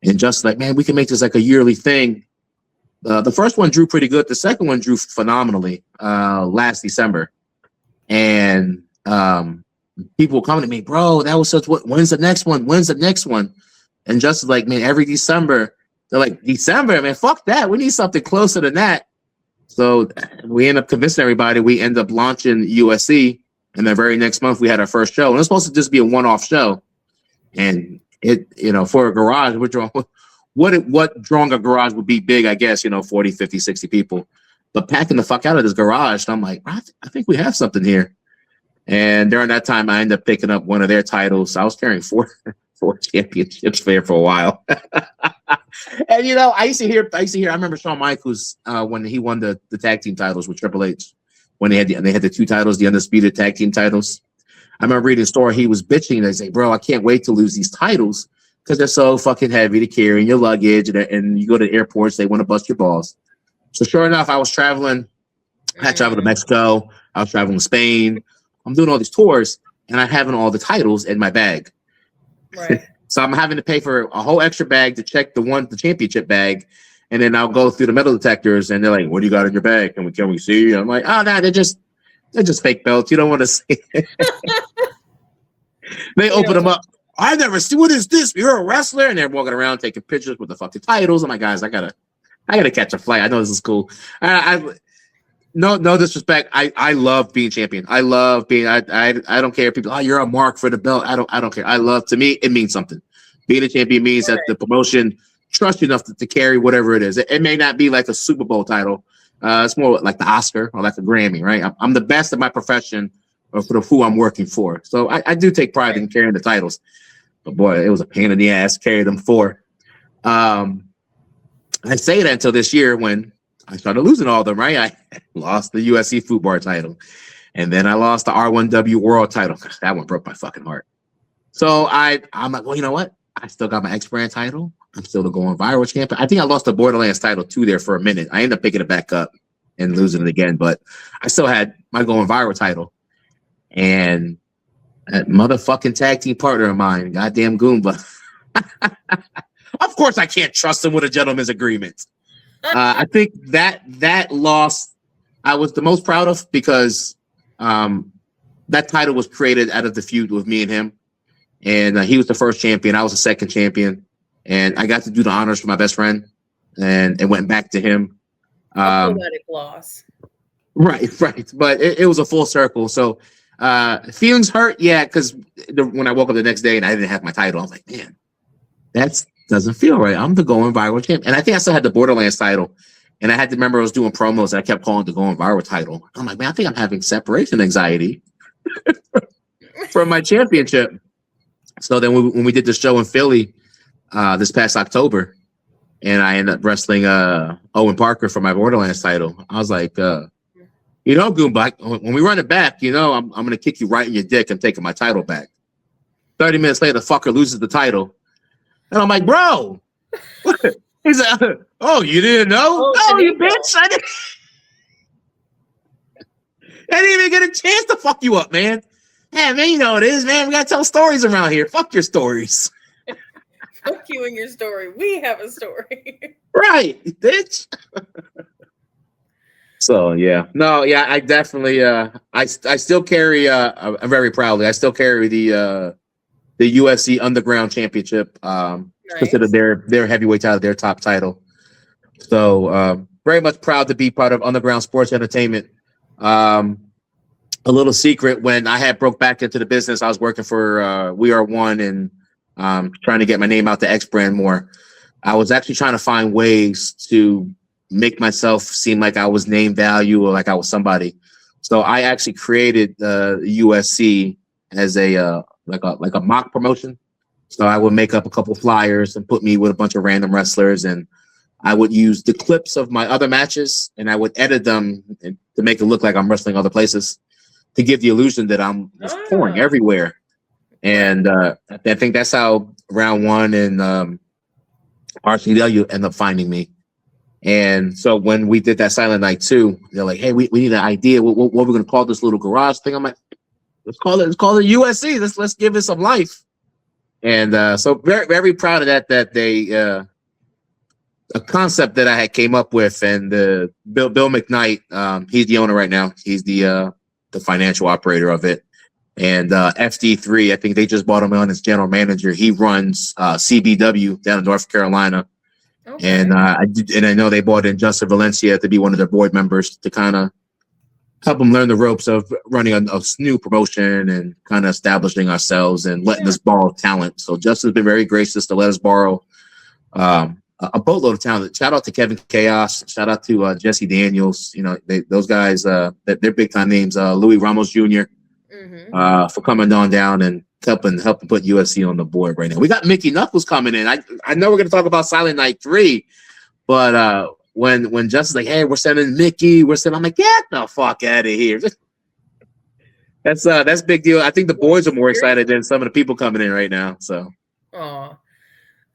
And just like, man, we can make this like a yearly thing. The first one drew pretty good. The second one drew phenomenally last December. And people were coming to me, bro, that was when's the next one? When's the next one? And just like, man, every December, they're like, December, man, fuck that. We need something closer than that. So we end up convincing everybody. We end up launching USC. And the very next month, we had our first show. And it was supposed to just be a one-off show. And it, for a garage, what drawing a garage would be big, I guess, 40, 50, 60 people. But packing the fuck out of this garage, I'm like, I think we have something here. And during that time, I ended up picking up one of their titles. I was carrying four championships there for a while. And I used to hear, I remember Shawn Michaels when he won the tag team titles with Triple H, when they had the two titles, the undisputed tag team titles. I remember reading a story, he was bitching and they say, bro, I can't wait to lose these titles because they're so fucking heavy to carry in your luggage, and you go to airports, they want to bust your balls. So sure enough, I was traveling. I had traveled to Mexico. I was traveling to Spain. I'm doing all these tours, and I'm having all the titles in my bag. Right. So I'm having to pay for a whole extra bag to check the championship bag, and then I'll go through the metal detectors, and they're like, "What do you got in your bag? Can we see?" I'm like, "Oh, no, they're just fake belts. You don't want to see." They open them up. I never see. What is this? You're a wrestler, and they're walking around taking pictures with the fucking titles. I'm like, guys, I gotta catch a flight. I know this is cool. No disrespect. I love being champion. I love being. I don't care if people. Oh, you're a mark for the belt. I don't care. To me, it means something. Being a champion means that the promotion trusts you enough to carry whatever it is. It may not be like a Super Bowl title. It's more like the Oscar or like a Grammy, right? I'm the best at my profession or for who I'm working for. So I do take pride in carrying the titles. But boy, it was a pain in the ass to carry them for. I say that until this year when I started losing all of them, right? I lost the USC Food Bar title. And then I lost the R1W World title. That one broke my fucking heart. So I'm like, well, you know what? I still got my X brand title. I'm still the going viral champion. I think I lost the Borderlands title too there for a minute. I ended up picking it back up and losing it again, but I still had my going viral title. And that motherfucking tag team partner of mine, goddamn Goomba. Of course I can't trust him with a gentleman's agreement. I think that loss I was the most proud of because that title was created out of the feud with me and him. And he was the first champion. I was the second champion. And I got to do the honors for my best friend. And it went back to him. Poetic loss. Right. But it was a full circle. So feelings hurt. Yeah, because when I woke up the next day and I didn't have my title, I was like, man, that doesn't feel right. I'm the going viral champion. And I think I still had the Borderlands title. And I had to remember I was doing promos and I kept calling the going viral title. I'm like, man, I think I'm having separation anxiety from my championship. So then when we did the show in Philly this past October, and I ended up wrestling Owen Parker for my Borderlands title, I was like, Goomba, when we run it back, I'm going to kick you right in your dick and taking my title back. 30 minutes later, the fucker loses the title. And I'm like, bro. He's like, oh, you didn't know? Oh, you bitch. I didn't even get a chance to fuck you up, man. Yeah, man, you know what it is, man. We got to tell stories around here. Fuck your stories. Fuck you and your story. We have a story. Right, bitch. So yeah, no, yeah, I definitely, I still carry, I'm very proudly, I still carry the UFC Underground Championship. It's considered Nice. their heavyweight title, their top title. So very much proud to be part of Underground Sports Entertainment. Um, a little secret: when I had broke back into the business, I was working for We Are One and trying to get my name out to X Brand more. I was actually trying to find ways to make myself seem like I was name value or like I was somebody. So I actually created the USC as a like a mock promotion. So I would make up a couple flyers and put me with a bunch of random wrestlers, and I would use the clips of my other matches and I would edit them to make it look like I'm wrestling other places to give the illusion that I'm just touring Ah, everywhere. right. And I think that's how round one and RCW end up finding me. And so when we did that Silent Night 2, they're like, hey, we need an idea. What we're going to call this little garage thing? I'm like, let's call it USC. Let's give it some life. And so very, very proud of that they, a concept that I had came up with, and Bill McKnight, he's the owner right now. He's the financial operator of it. And FD3, I think they just bought him on as general manager. He runs CBW down in North Carolina. Okay. And I know they brought in Justin Valencia to be one of their board members to kind of help them learn the ropes of running a new promotion and kind of establishing ourselves and letting Yeah. us borrow talent. So Justin's been very gracious to let us borrow a boatload of talent. Shout out to Kevin Chaos. Shout out to Jesse Daniels. You know, those guys, they're big time names. Louis Ramos Jr. For coming on down and helping put UFC on the board right now. We got Mickey Knuckles coming in. I know we're going to talk about Silent Night 3, but when Justin's like, hey, we're sending Mickey, I'm like, get the fuck out of here. That's a big deal. I think the boys are more excited than some of the people coming in right now. So,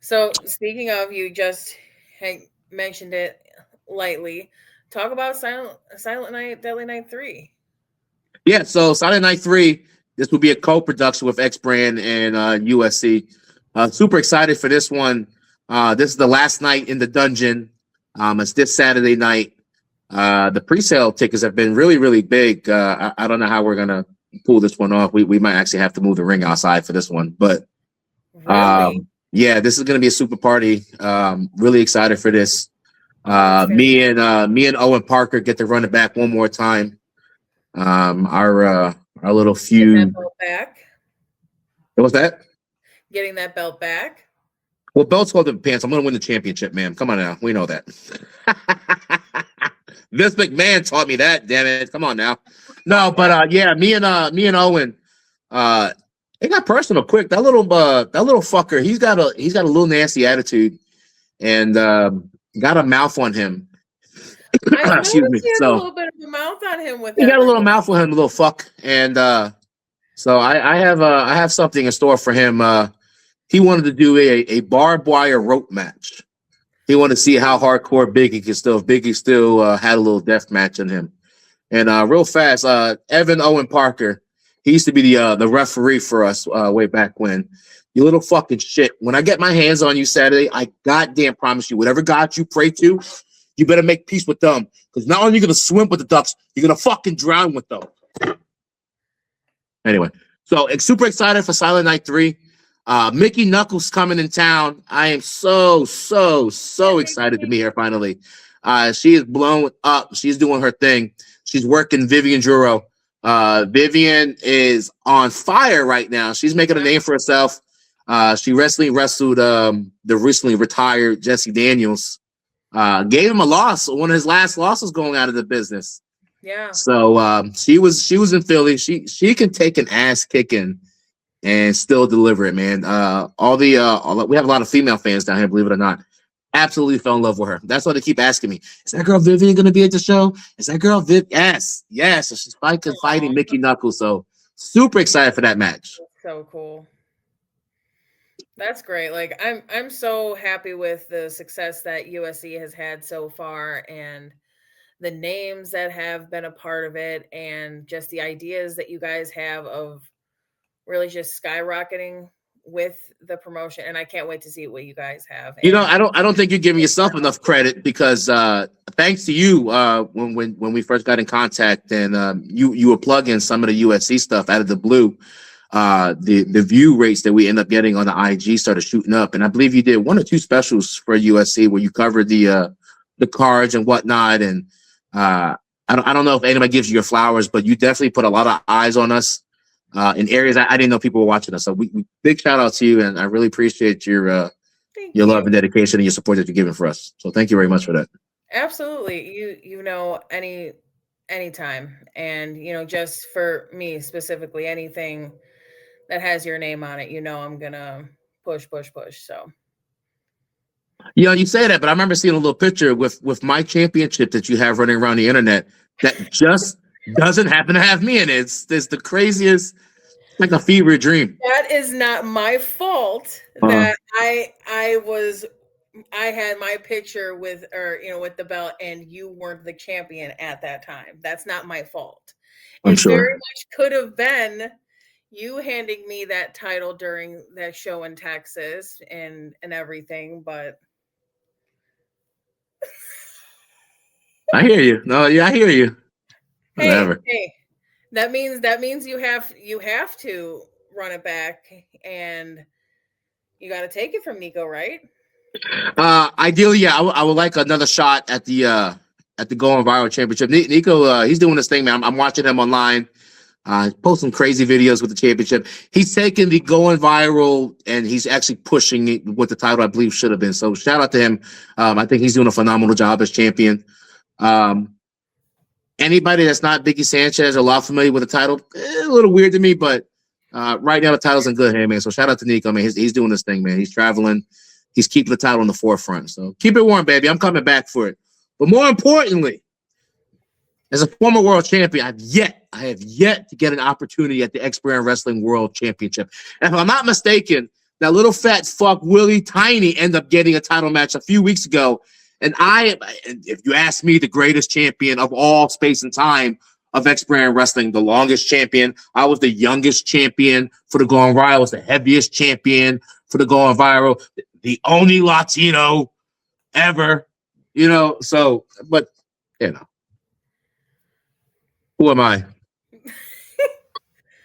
so speaking of, you just mentioned it lightly. Talk about Silent Night, Deadly Night 3. yeah, so Silent Night 3, this will be a co-production with X Brand and USC. Super excited for this one. This is the last night in the dungeon. It's this Saturday night. The pre-sale tickets have been really, really big. I don't know how we're gonna pull this one off. We might actually have to move the ring outside for this one, but Really? yeah, this is gonna be a super party. Really excited for this. Me and Owen Parker get to run it back one more time. Our little feud. Getting that belt back. What was that? Getting that belt back. Well, belts hold the pants. I'm gonna win the championship, man. Come on now, we know that. Vince McMahon taught me that. Damn it! Come on now. No, but yeah, me and Owen, it got personal quick. That little fucker. He's got a little nasty attitude, and got a mouth on him. I noticed Excuse me. he had So a little bit of a mouth on him with he that. got a little mouth on him, a little fuck, and so I have something in store for him. He wanted to do a barbed wire rope match. He wanted to see how hardcore Biggie could still. If Biggie still had a little death match in him. And real fast, Evan Owen Parker, he used to be the referee for us way back when. You little fucking shit. When I get my hands on you Saturday, I goddamn promise you, whatever God you pray to, you better make peace with them. Because not only are you going to swim with the ducks, you're going to fucking drown with them. Anyway, so super excited for Silent Night 3. Mickey Knuckles coming in town. I am so excited to meet her finally. She is blown up. She's doing her thing. She's working Vivian Juro. Vivian is on fire right now. She's making a name for herself. She wrestled the recently retired Jesse Daniels. Gave him a loss, one of his last losses going out of the business. Yeah. So she was in Philly. She can take an ass kicking and still deliver it, man. We have a lot of female fans down here, believe it or not. Absolutely fell in love with her. That's why they keep asking me, is that girl Vivian going to be at the show? Is that girl Viv? Yes. So she's fighting Mickey Knuckles. So super excited for that match. So cool. That's great. Like I'm so happy with the success that USC has had so far, and the names that have been a part of it, and just the ideas that you guys have of really just skyrocketing with the promotion, and I can't wait to see what you guys have. You know, And I don't think you're giving yourself enough credit because thanks to you, when we first got in contact and you were plugging some of the USC stuff out of the blue, the view rates that we end up getting on the IG started shooting up, and I believe you did 1 or 2 specials for USC where you covered the cards and whatnot. And I don't know if anybody gives you your flowers, but you definitely put a lot of eyes on us in areas I didn't know people were watching us. So we big shout out to you, and I really appreciate your love and dedication and your support that you're giving for us. So thank you very much for that. absolutely, you know, anytime, and you know, just for me specifically, anything that has your name on it, you know, I'm gonna push. So You know, you say that, but I remember seeing a little picture with my championship that you have running around the internet that just doesn't happen to have me in it. It's the craziest, like a fever dream. that is not my fault that I had my picture with, or you know, with the belt, and you weren't the champion at that time. That's not my fault. I'm It very sure. much could have been you handing me that title during that show in Texas and everything, but I hear you. No, yeah, I hear you. hey, Whatever. that means you have to run it back, and you got to take it from Nico, right? Ideally, yeah, I would like another shot at the Going Viral Championship. Nico, he's doing this thing, man. I'm watching him online. Posting crazy videos with the championship. He's taking the Going Viral and he's actually pushing it with the title I believe should have been. So shout out to him. I think he's doing a phenomenal job as champion. Anybody that's not Biggie Sanchez or a lot familiar with the title, a little weird to me, but right now the title's in good hands, man. So shout out to Nico, man. He's doing this thing, man. He's traveling. He's keeping the title in the forefront. So keep it warm, baby. I'm coming back for it. But more importantly, as a former world champion, I have yet to get an opportunity at the X Brand Wrestling World Championship. And if I'm not mistaken, that little fat fuck Willie Tiny ended up getting a title match a few weeks ago. And if you ask me, the greatest champion of all space and time of X Brand Wrestling, the longest champion. I was the youngest champion for the Going Viral. I was the heaviest champion for the Going Viral. The only Latino ever, you know. So, but you know. Who am I?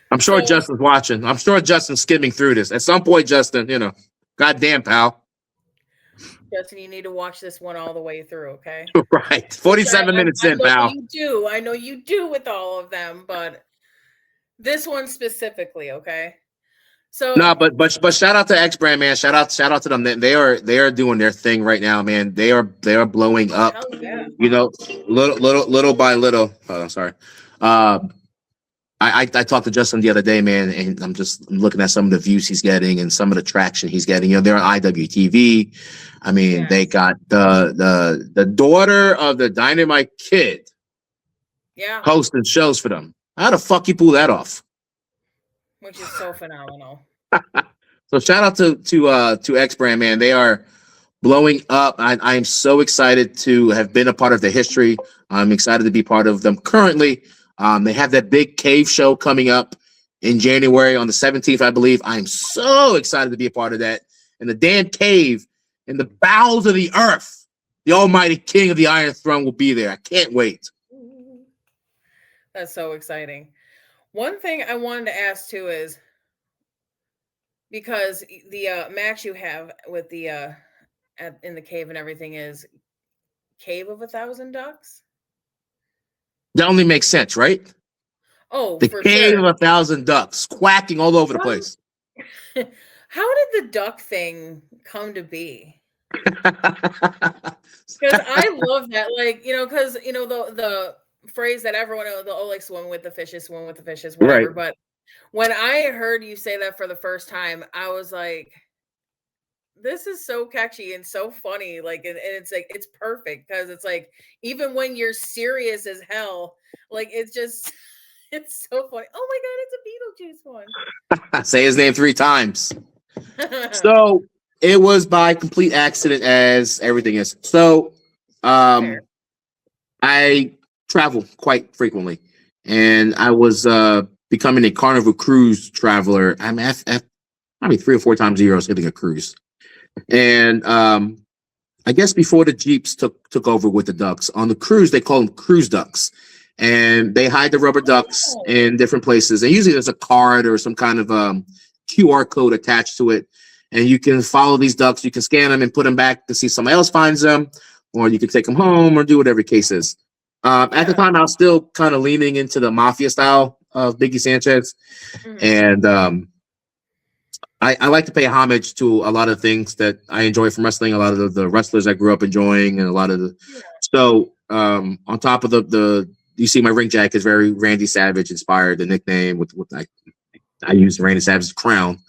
I'm sure Justin's watching. I'm sure Justin's skimming through this. At some point, Justin, you know, goddamn, pal. Justin, you need to watch this one all the way through, okay? Right. 47 minutes in, pal. I know you do with all of them, but this one specifically, okay? So no, but shout out to X Brand, man. Shout out to them. They are doing their thing right now, man. They are blowing up. Yeah. You know, little by little. Oh, sorry. I talked to Justin the other day, man, and I'm looking at some of the views he's getting and some of the traction he's getting. You know, they're on IWTV. I mean, yes. They got the daughter of the Dynamite Kid, hosting shows for them. How the fuck you pull that off? Which is so phenomenal. So shout out to X Brand, man. They are blowing up. I am so excited to have been a part of the history. I'm excited to be part of them currently. They have that big cave show coming up in January on the 17th, I believe. I'm so excited to be a part of that. And the damn cave in the bowels of the earth, the almighty king of the Iron Throne will be there. I can't wait. That's so exciting. One thing I wanted to ask too is, because the match you have with the in the cave and everything is Cave of 1,000 Ducks. That only makes sense, right? Oh, the Cave of 1,000 Ducks quacking all over the place. How did the duck thing come to be? Because I love that, like, you know, because you know the phrase that everyone knows, like swim with the fishes, whatever. Right. But when I heard you say that for the first time, I was like, this is so catchy and so funny. Like, and it's like, it's perfect because it's like, even when you're serious as hell, like, it's just, it's so funny. Oh my God, it's a Beetlejuice one. Say his name 3 times. So it was by complete accident, as everything is. So I travel quite frequently, and I was becoming a Carnival Cruise traveler. I'm probably 3 or 4 times a year I was hitting a cruise. And I guess before the Jeeps took over with the ducks, on the cruise, they call them cruise ducks. And they hide the rubber ducks in different places. And usually there's a card or some kind of QR code attached to it. And you can follow these ducks. You can scan them and put them back to see if somebody else finds them, or you can take them home or do whatever the case is. At the time, I was still kind of leaning into the mafia style of Biggie Sanchez. And I like to pay homage to a lot of things that I enjoy from wrestling, a lot of the wrestlers I grew up enjoying, and a lot of the. So on top of the you see my ring jacket is very Randy Savage inspired. The nickname with I use Randy Savage's crown.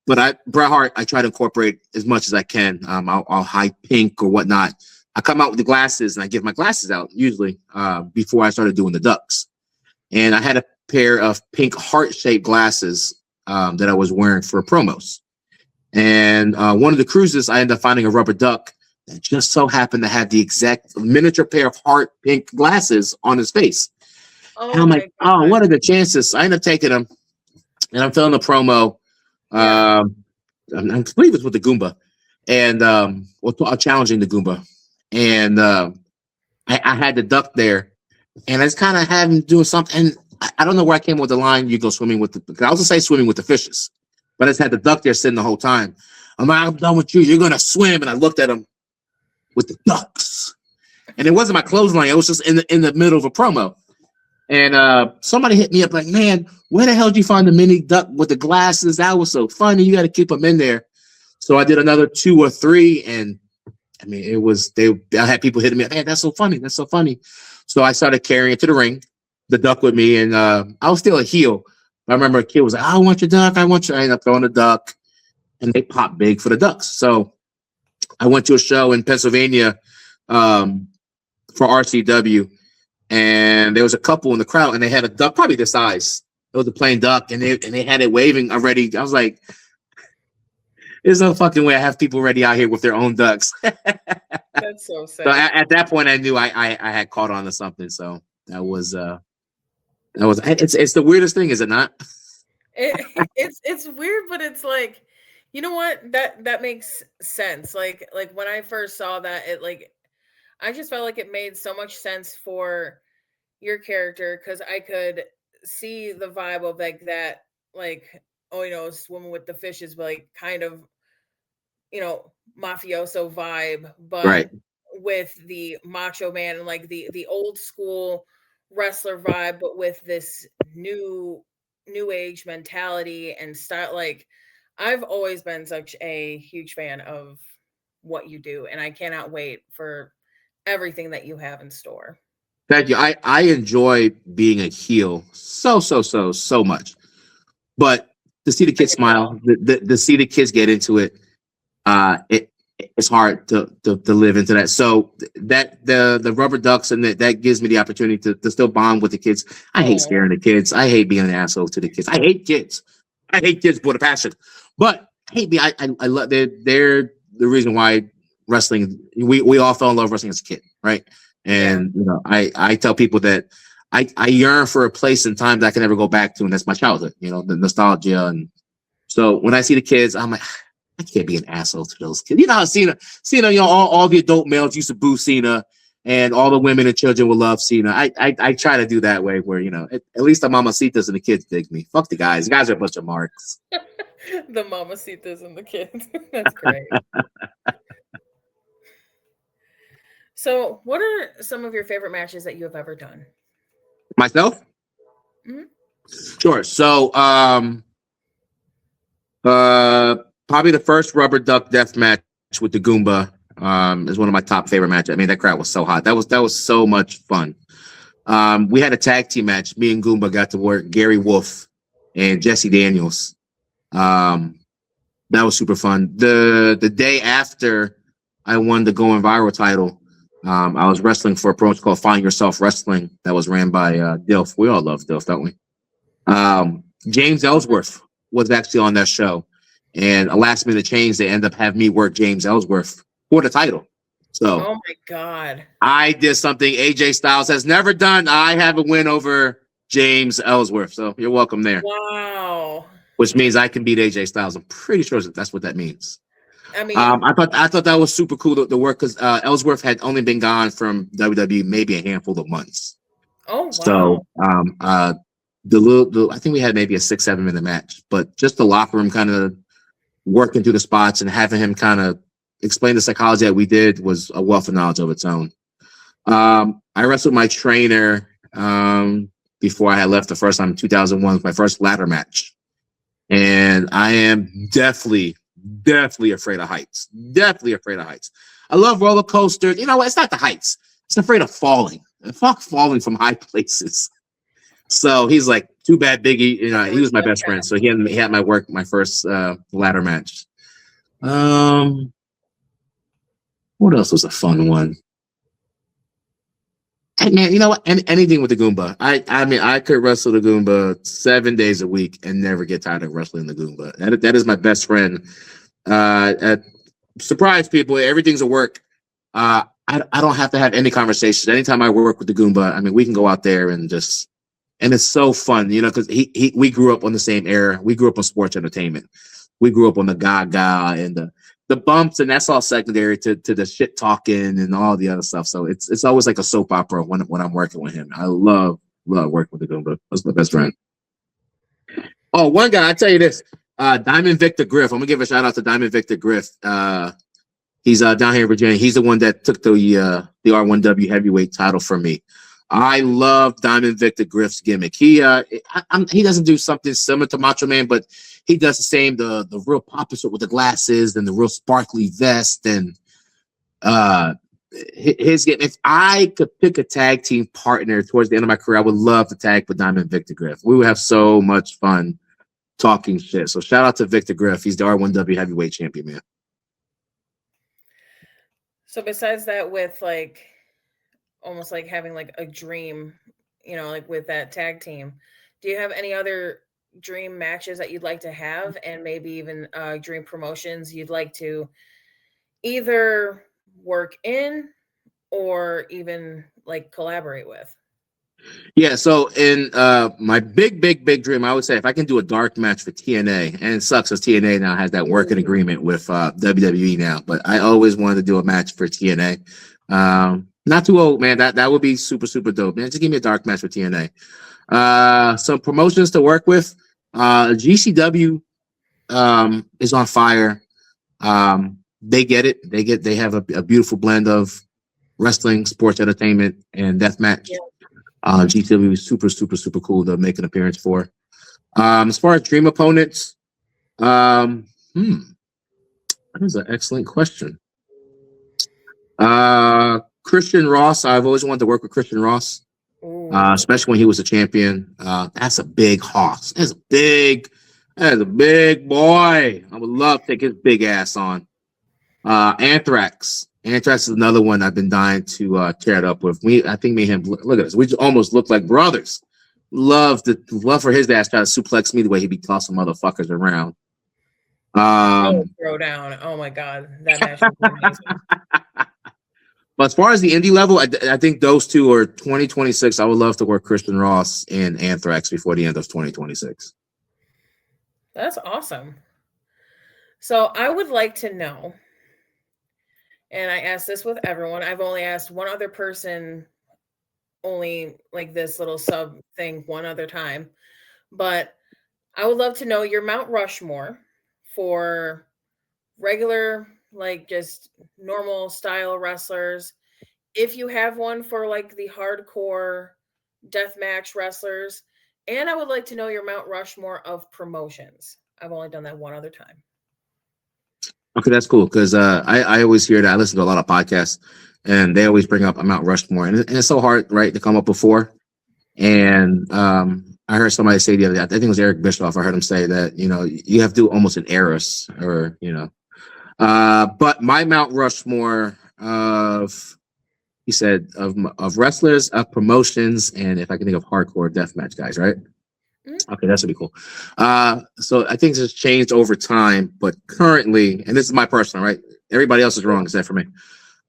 But Bret Hart, I try to incorporate as much as I can. I'll hide pink or whatnot. I come out with the glasses and I give my glasses out usually before I started doing the ducks. And I had a pair of pink heart-shaped glasses that I was wearing for promos. And one of the cruises, I ended up finding a rubber duck that just so happened to have the exact miniature pair of heart pink glasses on his face. And I'm like, oh, what are the chances? I end up taking them, and I'm filming a promo. I believe it's with the Goomba, and challenging the Goomba. And I had the duck there, and I just kind of had him doing something. And I don't know where I came with the line, you go swimming with I also say swimming with the fishes, but I just had the duck there sitting the whole time. I'm like, I'm done with you. You're going to swim. And I looked at him with the ducks. And it wasn't my clothesline. It was just in the middle of a promo. And somebody hit me up like, man, where the hell did you find the mini duck with the glasses? That was so funny. You got to keep them in there. So I did another 2 or 3. And I mean, I had people hitting me up, man, that's so funny. That's so funny. So I started carrying it to the ring, the duck with me. And I was still a heel. I remember a kid was like, I want your duck. I ended up throwing the duck. And they popped big for the ducks. So I went to a show in Pennsylvania for RCW, and there was a couple in the crowd, and they had a duck probably this size. It was a plain duck, and they had it waving already. I was like, there's no fucking way I have people already out here with their own ducks. That's so sad. So at that point, I knew I had caught on to something. So it's the weirdest thing, is it not? It's weird, but it's like, you know what? That makes sense. Like when I first saw that, I just felt like it made so much sense for your character, because I could see the vibe of like that, like, oh, swimming with the fishes, but like kind of, mafioso vibe, but right, with the Macho Man and like the old school wrestler vibe, but with this new age mentality and style. Like, I've always been such a huge fan of what you do, and I cannot wait for everything that you have in store. Thank you. I enjoy being a heel so much, but to see the kids smile, to see the kids get into it, it's hard to live into that. So that the rubber ducks, and that gives me the opportunity to still bond with the kids. I hate scaring the kids. I hate being an asshole to the kids. I hate kids with a passion. But hey, I love they're the reason why wrestling. We all fell in love with wrestling as a kid, right? And I tell people that I yearn for a place and time that I can never go back to, and that's my childhood. The nostalgia. And so when I see the kids, I'm like, I can't be an asshole to those kids. You know how Cena, all the adult males used to boo Cena, and all the women and children will love Cena. I try to do that way where, at least the mamacitas and the kids dig me. Fuck the guys. The guys are a bunch of marks. The mamacitas and the kids. That's great. So what are some of your favorite matches that you have ever done? Myself? Mm-hmm. Sure. So probably the first rubber duck death match with the Goomba is one of my top favorite matches. I mean, that crowd was so hot. That was so much fun. We had a tag team match. Me and Goomba got to work Gary Wolf and Jesse Daniels. That was super fun. The day after I won the Going Viral title, I was wrestling for a promotion called Find Yourself Wrestling that was ran by Dilf. We all love Dilf, don't we? James Ellsworth was actually on that show. And a last minute change, they end up having me work James Ellsworth for the title. So, oh my God, I did something AJ Styles has never done. I have a win over James Ellsworth. So you're welcome there. Wow. which means I can beat AJ Styles. I'm pretty sure that's what that means. I mean, I thought that was super cool to work because Ellsworth had only been gone from WWE maybe a handful of months. oh wow. So I think we had maybe a 6-7 minute match, but just the locker room kind of working through the spots and having him kind of explain the psychology that we did was a wealth of knowledge of its own. I wrestled my trainer before I had left the first time in 2001, my first ladder match. And I am definitely afraid of heights. Definitely afraid of heights. I love roller coasters. You know what? It's not the heights. It's afraid of falling. Fuck falling from high places. So he's like, too bad, Biggie. You know, he was my best friend. So he had my first ladder match. What else was a fun one? And man, you know what? Anything with the Goomba. I mean, I could wrestle the Goomba 7 days a week and never get tired of wrestling the Goomba. That is my best friend. Surprise people, everything's a work. I don't have to have any conversations. Anytime I work with the Goomba, I mean, we can go out there and it's so fun, you know, because we grew up on the same era. We grew up on sports entertainment. We grew up on the Gaga and the bumps, and that's all secondary to the shit talking and all the other stuff. So it's always like a soap opera when I'm working with him. I love working with the Goomba. That's my best friend. Oh, one guy, I tell you this, Diamond Victor Griff. I'm gonna give a shout out to Diamond Victor Griff. He's down here in Virginia. He's the one that took the R1W heavyweight title from me. I love Diamond Victor Griff's gimmick. He doesn't do something similar to Macho Man, but he does the same. The real pop shirt with the glasses and the real sparkly vest and his game. If I could pick a tag team partner towards the end of my career, I would love to tag with Diamond Victor Griff. We would have so much fun talking shit. So shout out to Victor Griff. He's the R1W heavyweight champion, man. So besides that, with like almost like having like a dream, you know, like with that tag team, do you have any other dream matches that you'd like to have, and maybe even dream promotions you'd like to either work in or even like collaborate with? Yeah, so in my big dream, I would say if I can do a dark match for TNA, and it sucks because TNA now has that working agreement with WWE now, but I always wanted to do a match for TNA. Not too old, man. That would be super dope, man. Just give me a dark match for TNA. Some promotions to work with. GCW is on fire. They get it. They have a beautiful blend of wrestling, sports entertainment, and deathmatch. Yeah. GCW is super cool to make an appearance for. As far as dream opponents, that is an excellent question. Christian Ross, I've always wanted to work with Christian Ross, especially when he was a champion. That's a big hoss. That's a big boy. I would love to take his big ass on. Anthrax. Anthrax is another one I've been dying to tear it up with. I think me and him, look at us. We almost look like brothers. Love for his ass try to suplex me the way he be tossing motherfuckers around. Throw down. Oh my god, that match would be amazing. But as far as the indie level, I think those two are 2026. I would love to work Christian Ross and Anthrax before the end of 2026. That's awesome. So I would like to know, and I asked this with everyone. I've only asked one other person, only like this little sub thing one other time. But I would love to know your Mount Rushmore for regular, like just normal style wrestlers. If you have one for like the hardcore deathmatch wrestlers. And I would like to know your Mount Rushmore of promotions. I've only done that one other time. Okay, that's cool because I always hear that. I listen to a lot of podcasts, and they always bring up a Mount Rushmore, and it's so hard, right, to come up before. And I heard somebody say the other day, I think it was Eric Bischoff. I heard him say that you have to do almost an Eris, or But my Mount Rushmore of, he said, of wrestlers, of promotions, and if I can think of hardcore deathmatch guys, right? Okay, that's gonna be cool. So I think it's changed over time, but currently, and this is my personal, right? Everybody else is wrong except for me.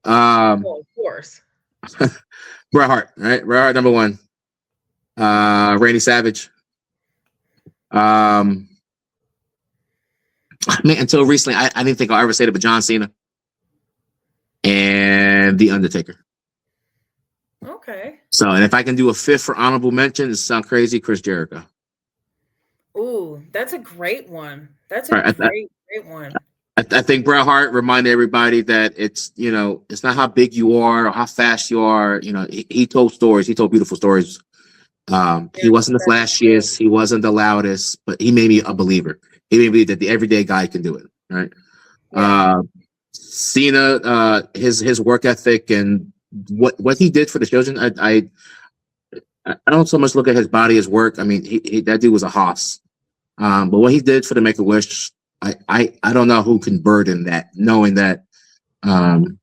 Of course. Bret Hart, right? Bret Hart, number one. Randy Savage. Man, until recently, I didn't think I'll ever say it, but John Cena and The Undertaker. Okay. So, and if I can do a fifth for honorable mention, it sounds crazy, Chris Jericho. Ooh, that's a great one. That's a Right. great one. I think Bret Hart reminded everybody that it's, it's not how big you are or how fast you are. He told stories. He told beautiful stories. He wasn't the flashiest. He wasn't the loudest, but he made me a believer. He made me believe that the everyday guy can do it. Right. Yeah. Cena, his work ethic and what he did for the children. I don't so much look at his body as work. I mean, he that dude was a hoss. But what he did for the Make-A-Wish, I don't know who can burden that, knowing that the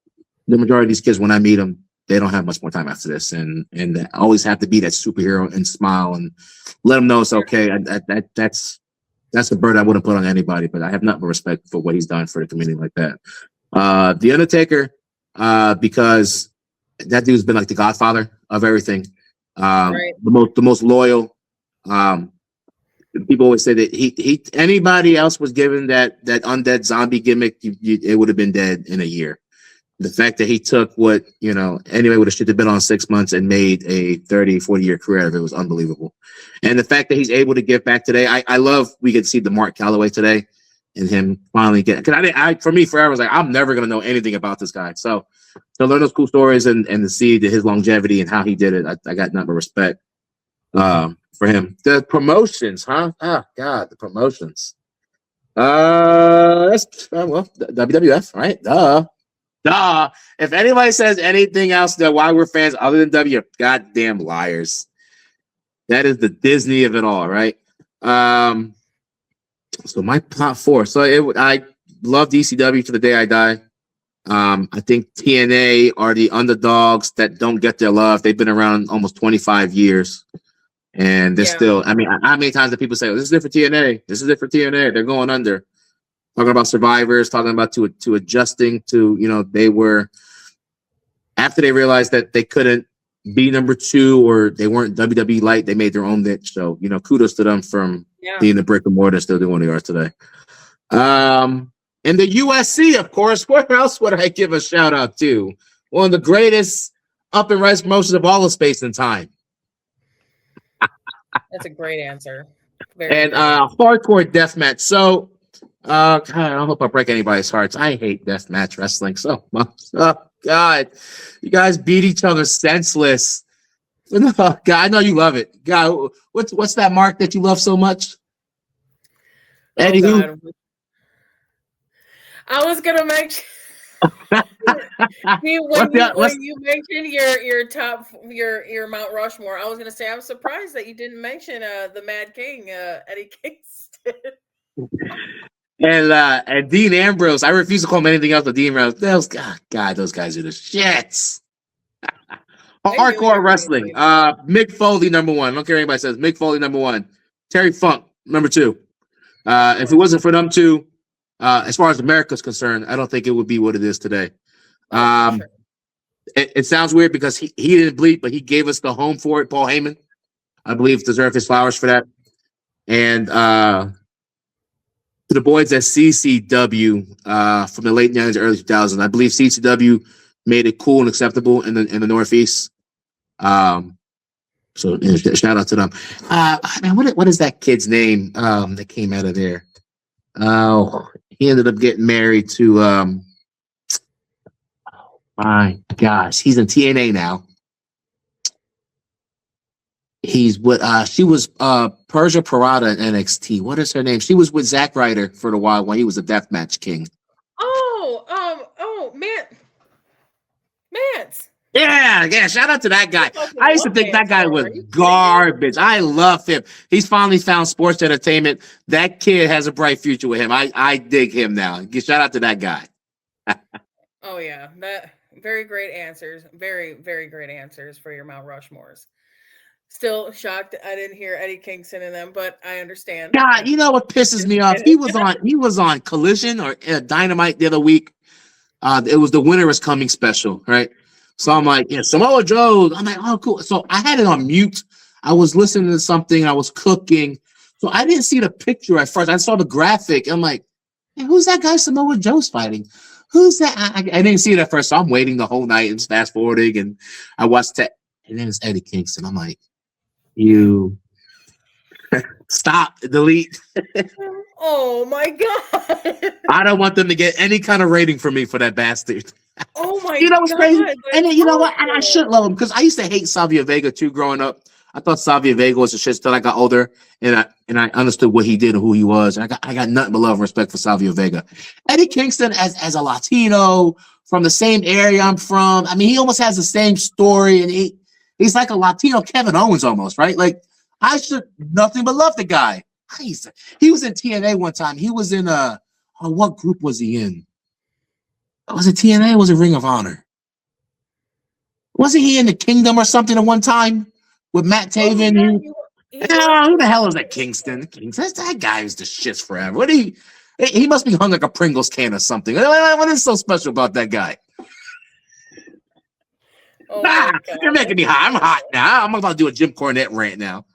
majority of these kids, when I meet them, they don't have much more time after this, and I always have to be that superhero and smile and let them know it's okay. That's a burden I wouldn't put on anybody, but I have nothing but respect for what he's done for the community like that. The Undertaker, because that dude's been like the godfather of everything, right. the most loyal. People always say that he anybody else was given that undead zombie gimmick, it would have been dead in a year. The fact that he took what, anybody would have should have been on 6 months and made a 30-40 year career out of it was unbelievable. And the fact that he's able to give back today, I love we could see the Mark Calloway today and him finally get, because for me forever I was like, I'm never gonna know anything about this guy. So to learn those cool stories and to see his longevity and how he did it, I got nothing but respect. For him. The promotions, huh? Oh God, the promotions. That's WWF, right? Duh. If anybody says anything else that why we're fans other than W, goddamn liars. That is the Disney of it all, right? So my top four. So I love ECW to the day I die. I think TNA are the underdogs that don't get their love. They've been around almost 25 years. And they're still, I mean, how many times do people say, this is it for TNA? This is it for TNA. They're going under. Talking about survivors, talking about to adjusting to, they were, after they realized that they couldn't be number two or they weren't WWE light, they made their own niche. So, kudos to them from being the brick and mortar, still doing what they are today. And the USC, of course, where else would I give a shout out to? One of the greatest up and rise promotions of all of space and time. That's a great answer. Hardcore deathmatch. So, God, I hope I break anybody's hearts. I hate deathmatch wrestling so much. Oh, God. You guys beat each other senseless. God, I know you love it. God, what's that mark that you love so much? Eddie, I was going to make when you mentioned your top your Mount Rushmore, I was going to say I'm surprised that you didn't mention the Mad King, Eddie Kingston. And Dean Ambrose. I refuse to call him anything else but Dean Ambrose. Those guys are the shits. Hardcore wrestling. Mick Foley, number one. I don't care what anybody says. Mick Foley, number one. Terry Funk, number two. If it wasn't for them two, as far as America's concerned, I don't think it would be what it is today. Sure. It sounds weird because he didn't bleed, but he gave us the home for it. Paul Heyman, I believe, deserved his flowers for that. And to the boys at CCW from the late 90s, early 2000s, I believe CCW made it cool and acceptable in the Northeast. So shout out to them. Man, what is that kid's name that came out of there? Oh, he ended up getting married to oh my gosh, he's in TNA now. He's with she was Persia Parada in NXT. What is her name? She was with Zack Ryder for a while when he was a deathmatch king. Mance. Yeah. Shout out to that guy. I used to think that guy was garbage. I love him. He's finally found sports entertainment. That kid has a bright future with him. I dig him now. Shout out to that guy. Oh yeah, that very great answers. Very, very great answers for your Mount Rushmores. Still shocked I didn't hear Eddie Kingston in them, but I understand. God, you know what pisses me off? He was on Collision or Dynamite the other week. It was the Winter is Coming special, right? So I'm like, Samoa Joe. I'm like, oh, cool. So I had it on mute. I was listening to something. I was cooking. So I didn't see the picture at first. I saw the graphic. I'm like, Hey, who's that guy Samoa Joe's fighting? Who's that? I didn't see it at first, so I'm waiting the whole night and just fast forwarding, and I watched that, and then it's Eddie Kingston. I'm like, you stop, delete. Oh my god. I don't want them to get any kind of rating from me for that bastard. Oh my You know what's god. crazy? That's And then, you know what? And I awful. should love him because I used to hate Savio Vega too growing up. I thought Savio Vega was a shit till I got older and I understood what he did and who he was. And I got nothing but love and respect for Savio Vega. Eddie Kingston as a Latino from the same area I'm from. I mean, he almost has the same story, and he's like a Latino Kevin Owens almost, right? Like I should nothing but love the guy. He was in TNA one time. He was in what group was he in? Was it TNA or was it Ring of Honor? Wasn't he in the Kingdom or something at one time with Matt Taven? Who the hell is that Kingston? That guy is the shits forever. He must be hung like a Pringles can or something. What is so special about that guy? Oh you're making me hot. I'm hot now. I'm about to do a Jim Cornette rant now.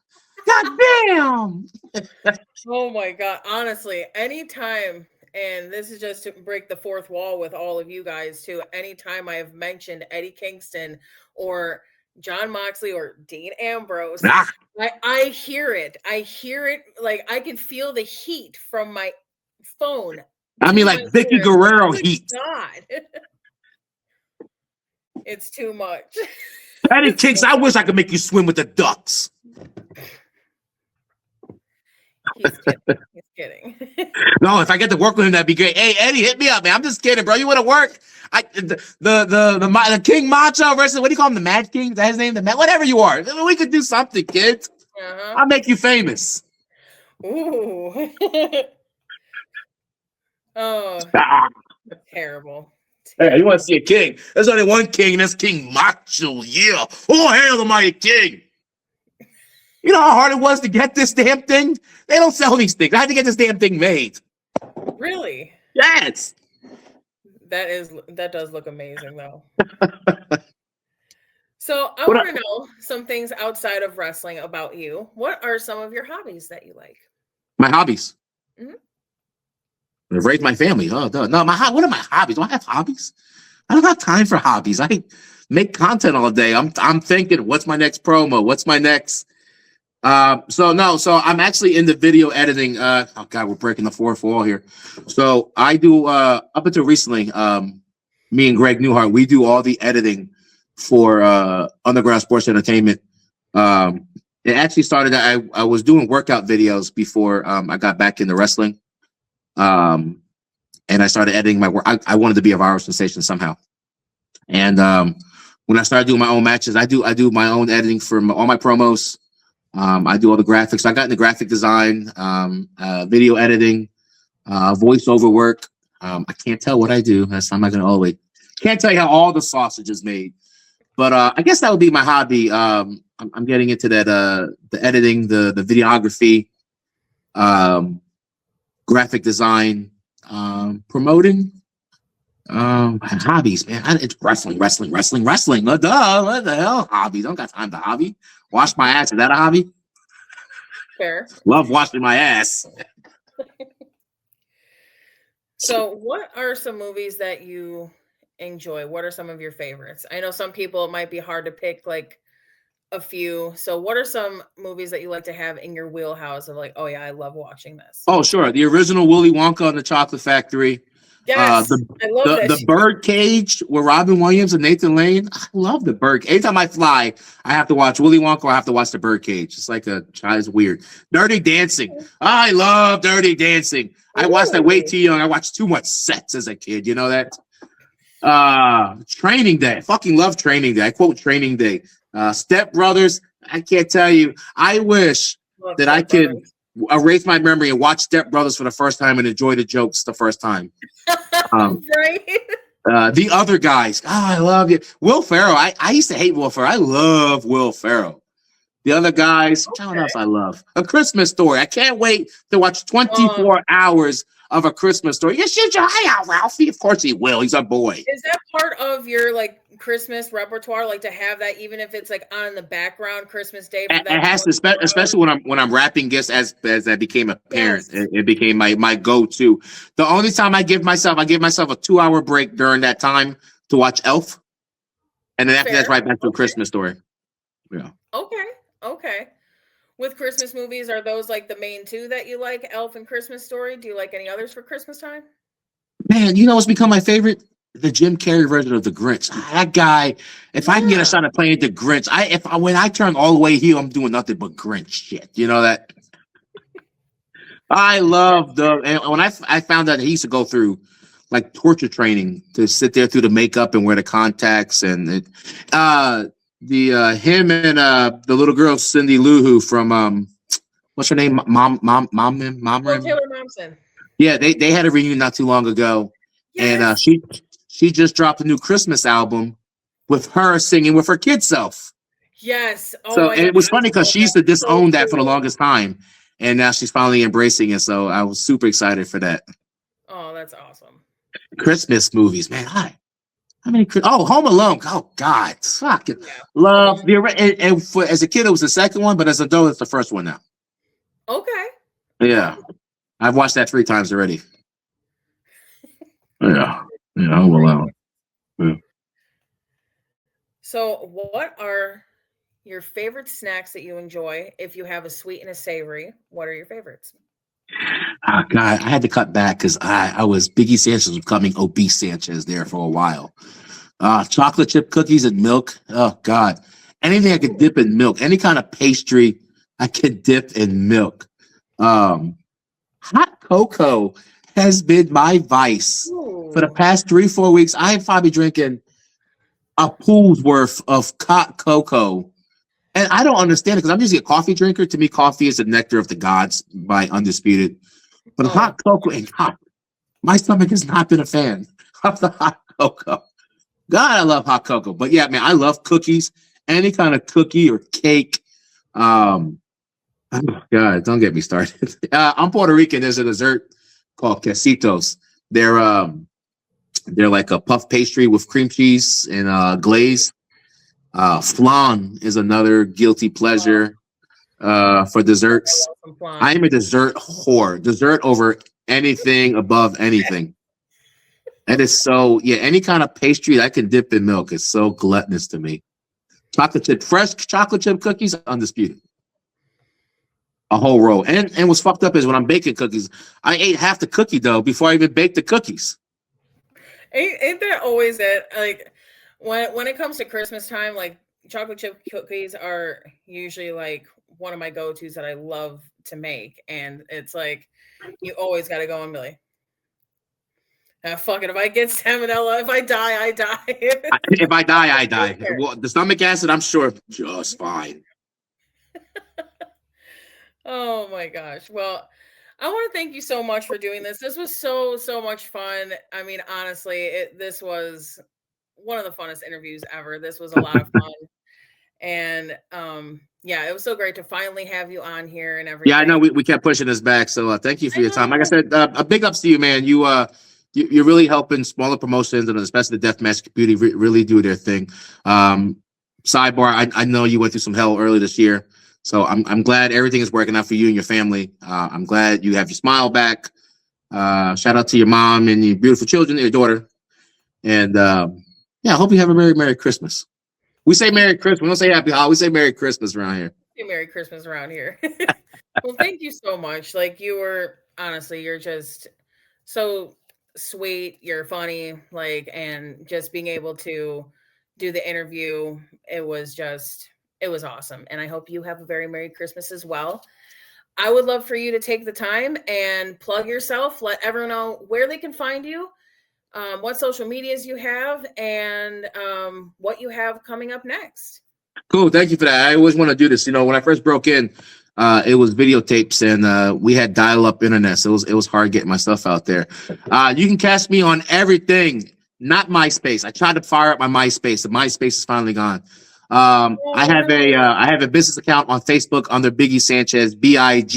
God damn. Oh my god. Honestly, anytime, and this is just to break the fourth wall with all of you guys too. Anytime I have mentioned Eddie Kingston or John Moxley or Dean Ambrose, I hear it. I hear it. Like I can feel the heat from my phone. I mean, like Vicky Guerrero heat. God. It's too much. Eddie Kingston, I wish I could make you swim with the ducks. He's kidding. He's kidding. No, if I get to work with him, that'd be great. Hey, Eddie, hit me up, man. I'm just kidding, bro. You want to work? The King Macho versus, what do you call him? The Mad King? Is that his name? Whatever you are. We could do something, kids. I'll make you famous. Ooh. Oh, terrible. Hey, you want to see a king? There's only one king, and that's King Macho. Yeah. Oh, hail the mighty king. You know how hard it was to get this damn thing? They don't sell these things. I had to get this damn thing made. Really? Yes. That does look amazing, though. So I want to know some things outside of wrestling about you. What are some of your hobbies that you like? My hobbies. Raise my family. Oh, no. What are my hobbies? Do I have hobbies? I don't have time for hobbies. I make content all day. I'm thinking, what's my next promo? What's my next? So I'm actually in the video editing. Oh God, we're breaking the fourth wall here. So I do up until recently, me and Greg Newhart, we do all the editing for Underground Sports Entertainment. It actually started that I was doing workout videos before I got back into wrestling. And I started editing my work. I wanted to be a viral sensation somehow. And when I started doing my own matches, I do my own editing for all my promos. I do all the graphics. I got into graphic design, video editing, voiceover work. I can't tell what I do. I'm not going to always. Can't tell you how all the sausage is made. But I guess that would be my hobby. I'm getting into that, the editing, the videography, graphic design, promoting. Hobbies, man. It's wrestling. What the hell? Hobbies. I don't got time to hobby. Wash my ass. Is that a hobby? Fair. Love washing my ass. So what are some movies that you enjoy? What are some of your favorites? I know some people it might be hard to pick like a few. So what are some movies that you like to have in your wheelhouse of like, oh yeah, I love watching this? Oh, sure. The original Willy Wonka and the Chocolate Factory. Yes, I love the Birdcage with Robin Williams and Nathan Lane. I love the Bird. Anytime I fly, I have to watch Willy Wonka or I have to watch the Birdcage. It's like a child. It's weird. Dirty Dancing. I love Dirty Dancing. I watched that way too young. I watched too much sex as a kid. You know that? Training Day. I fucking love Training Day. I quote Training Day. Step Brothers. I can't tell you. I wish that I could erase my memory and watch Step Brothers for the first time and enjoy the jokes the first time. Right? The Other Guys. Oh, I love you. Will Ferrell. I used to hate Will Ferrell. I love Will Ferrell. The Other Guys. Okay. What else I love? A Christmas Story. I can't wait to watch 24 hours of A Christmas Story. You shoot your eye out, Ralphie. Of course he will. He's a boy. Is that part of your like Christmas repertoire, like to have that, even if it's like on the background Christmas Day for It that has to, 24 especially hours? when I'm wrapping gifts. As I became a parent, Yes. it became my go to. The only time I give myself a 2 hour break during that time to watch Elf, and then after that's Fair. right back to a Okay. Christmas Story. Yeah. Okay. Okay. With Christmas movies, are those like the main two that you like, Elf and Christmas Story? Do you like any others for Christmas time? Man, you know what's become my favorite? The Jim Carrey version of the Grinch. That guy, if I can get a Yeah. shot at playing the Grinch, when I turn all the way heel, I'm doing nothing but Grinch shit. You know that? I love and when I found out he used to go through like torture training to sit there through the makeup and wear the contacts and him and the little girl Cindy Lou Who from what's her name? Oh, Mom. Taylor Momsen. Yeah, they had a reunion not too long ago, and Yes. she just dropped a new Christmas album with her singing with her kid self. Yes. Oh So my and God. it was I funny because saw she used that. to So disown that for the cool. longest time, and now she's finally embracing it. So I was super excited for that. Oh, that's awesome. Christmas movies, man. How many? Home Alone. Oh God, fucking Yeah. love as a kid it was the second one, but as an adult it's the first one now. Okay. Yeah, I've watched that 3 times already. Yeah, Home Alone. Yeah. So, what are your favorite snacks that you enjoy? If you have a sweet and a savory, what are your favorites? Oh, God, I had to cut back because I was Biggie Sanchez was becoming obese Sanchez there for a while. Chocolate chip cookies and milk. Oh God, anything I could Ooh. dip in milk, any kind of pastry I could dip in milk. Hot cocoa has been my vice for the Ooh. past 3-4 weeks. I'm probably drinking a pool's worth of hot cocoa. And I don't understand it because I'm usually a coffee drinker. To me, coffee is the nectar of the gods by undisputed. But Oh, hot cocoa and hot. My stomach has not been a fan of the hot cocoa. God, I love hot cocoa. But yeah, man, I love cookies. Any kind of cookie or cake. Oh, God, don't get me started. I'm Puerto Rican. There's a dessert called quesitos. They're like a puff pastry with cream cheese and glaze. Flan is another guilty pleasure for I desserts. love some flan. I am a dessert whore. Dessert over anything above anything. And it's so, yeah, any kind of pastry that can dip in milk is so gluttonous to me. Fresh chocolate chip cookies, undisputed. A whole row. And what's fucked up is when I'm baking cookies, I ate half the cookie dough before I even baked the cookies. Ain't that always it? Like when it comes to Christmas time, like chocolate chip cookies are usually like one of my go-tos that I love to make. And it's like you always gotta go and be like, ah, fuck it. If I get salmonella, if I die, I die. If I die, I die. Well, the stomach acid, I'm sure, just fine. Oh my gosh. Well, I want to thank you so much for doing this. This was so much fun. I mean, honestly, this was one of the funnest interviews ever. This was a lot of fun. And yeah, it was so great to finally have you on here and Yeah, I know everything. we kept pushing this back. So thank you for I your time. Like I know. said, a big ups to you, man. You're really helping smaller promotions and especially the deathmatch community really do their thing. Sidebar, I know you went through some hell early this year. So I'm glad everything is working out for you and your family. I'm glad you have your smile back. Shout out to your mom and your beautiful children, your daughter. And yeah, I hope you have a Merry Christmas. We say Merry Christmas. We don't say Happy Holiday. We say Merry Christmas around here. Merry Christmas around here. Well, thank you so much. Like you were honestly, you're just so sweet, you're funny, like and just being able to do the interview, it was awesome. And I hope you have a very Merry Christmas as well. I would love for you to take the time and plug yourself, let everyone know where they can find you, what social medias you have, and what you have coming up next. Cool. Thank you for that. I always want to do this. You know, when I first broke in, it was videotapes and we had dial-up internet. So it was hard getting my stuff out there. You can catch me on everything, not MySpace. I tried to fire up my MySpace. The MySpace is finally gone. Oh I have a business account on Facebook under Biggie Sanchez, Biggie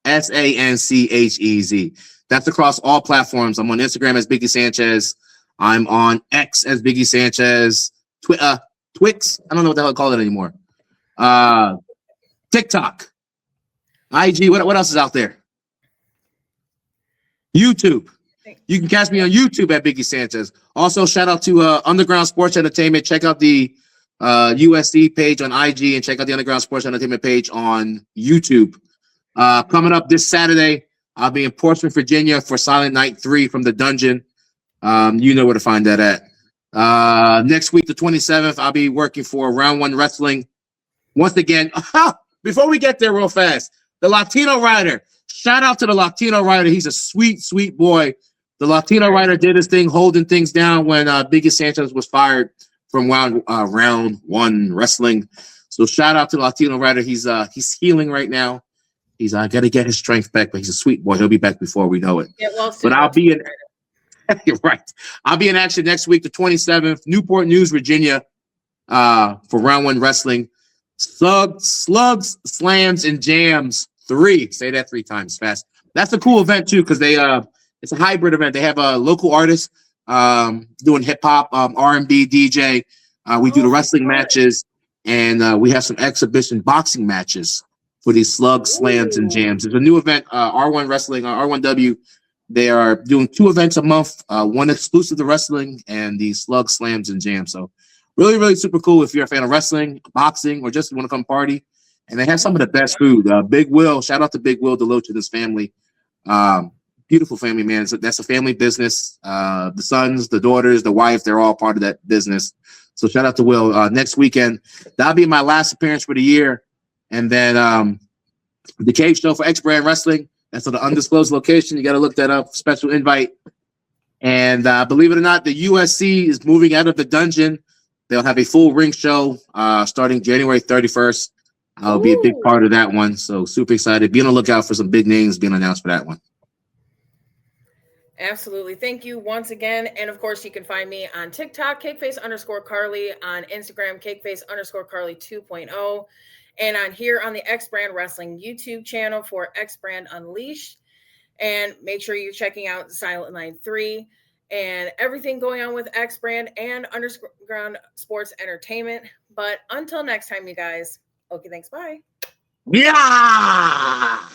Sanchez. That's across all platforms. I'm on Instagram as Biggie Sanchez. I'm on X as Biggie Sanchez. Twix. I don't know what the hell I call it anymore. TikTok. IG. What else is out there? YouTube. You can catch me on YouTube at Biggie Sanchez. Also, shout out to Underground Sports Entertainment. Check out the USC page on IG and check out the Underground Sports Entertainment page on YouTube. Coming up this Saturday, I'll be in Portsmouth, Virginia for Silent Night 3 from the Dungeon. You know where to find that at. Next week, the 27th, I'll be working for Round 1 Wrestling. Once again, before we get there real fast, the Latino Rider. Shout out to the Latino Rider. He's a sweet, sweet boy. The Latino Rider did his thing, holding things down when Biggie Sanchez was fired from Round 1 Wrestling. So shout out to the Latino Rider. He's healing right now. He's got to get his strength back, but he's a sweet boy. He'll be back before we know it. Yeah, well, but I'll be in. Right. I'll be in action next week, the 27th, Newport News, Virginia, for Round 1 Wrestling. Slugs, Slams, and Jams 3. Say that 3 times fast. That's a cool event too, because it's a hybrid event. They have a local artist doing hip hop, R&B, DJ. We do the wrestling matches, and we have some exhibition boxing matches for these slugs, slams, and jams. It's a new event, R1 Wrestling, R1W. They are doing 2 events a month, one exclusive to wrestling and the slugs, slams, and jams. So really, really super cool if you're a fan of wrestling, boxing, or just want to come party. And they have some of the best food. Big Will, shout out to Big Will Deloach and his family. Beautiful family, man. So that's a family business. The sons, the daughters, the wife, they're all part of that business. So shout out to Will. Next weekend, that'll be my last appearance for the year. And then the Cage Show for X Brand Wrestling. That's on an undisclosed location. You got to look that up. Special invite. And believe it or not, the USC is moving out of the Dungeon. They'll have a full ring show starting January 31st. I'll be a big part of that one. So super excited. Be on the lookout for some big names being announced for that one. Absolutely. Thank you once again. And of course, you can find me on TikTok, cakeface_Carly, on Instagram, cakeface_Carly 2.0, and on here on the X Brand Wrestling YouTube channel for X Brand Unleashed. And make sure you're checking out Silent Night 3 and everything going on with X Brand and Underground Sports Entertainment. But until next time, you guys. Okay, thanks. Bye. Yeah.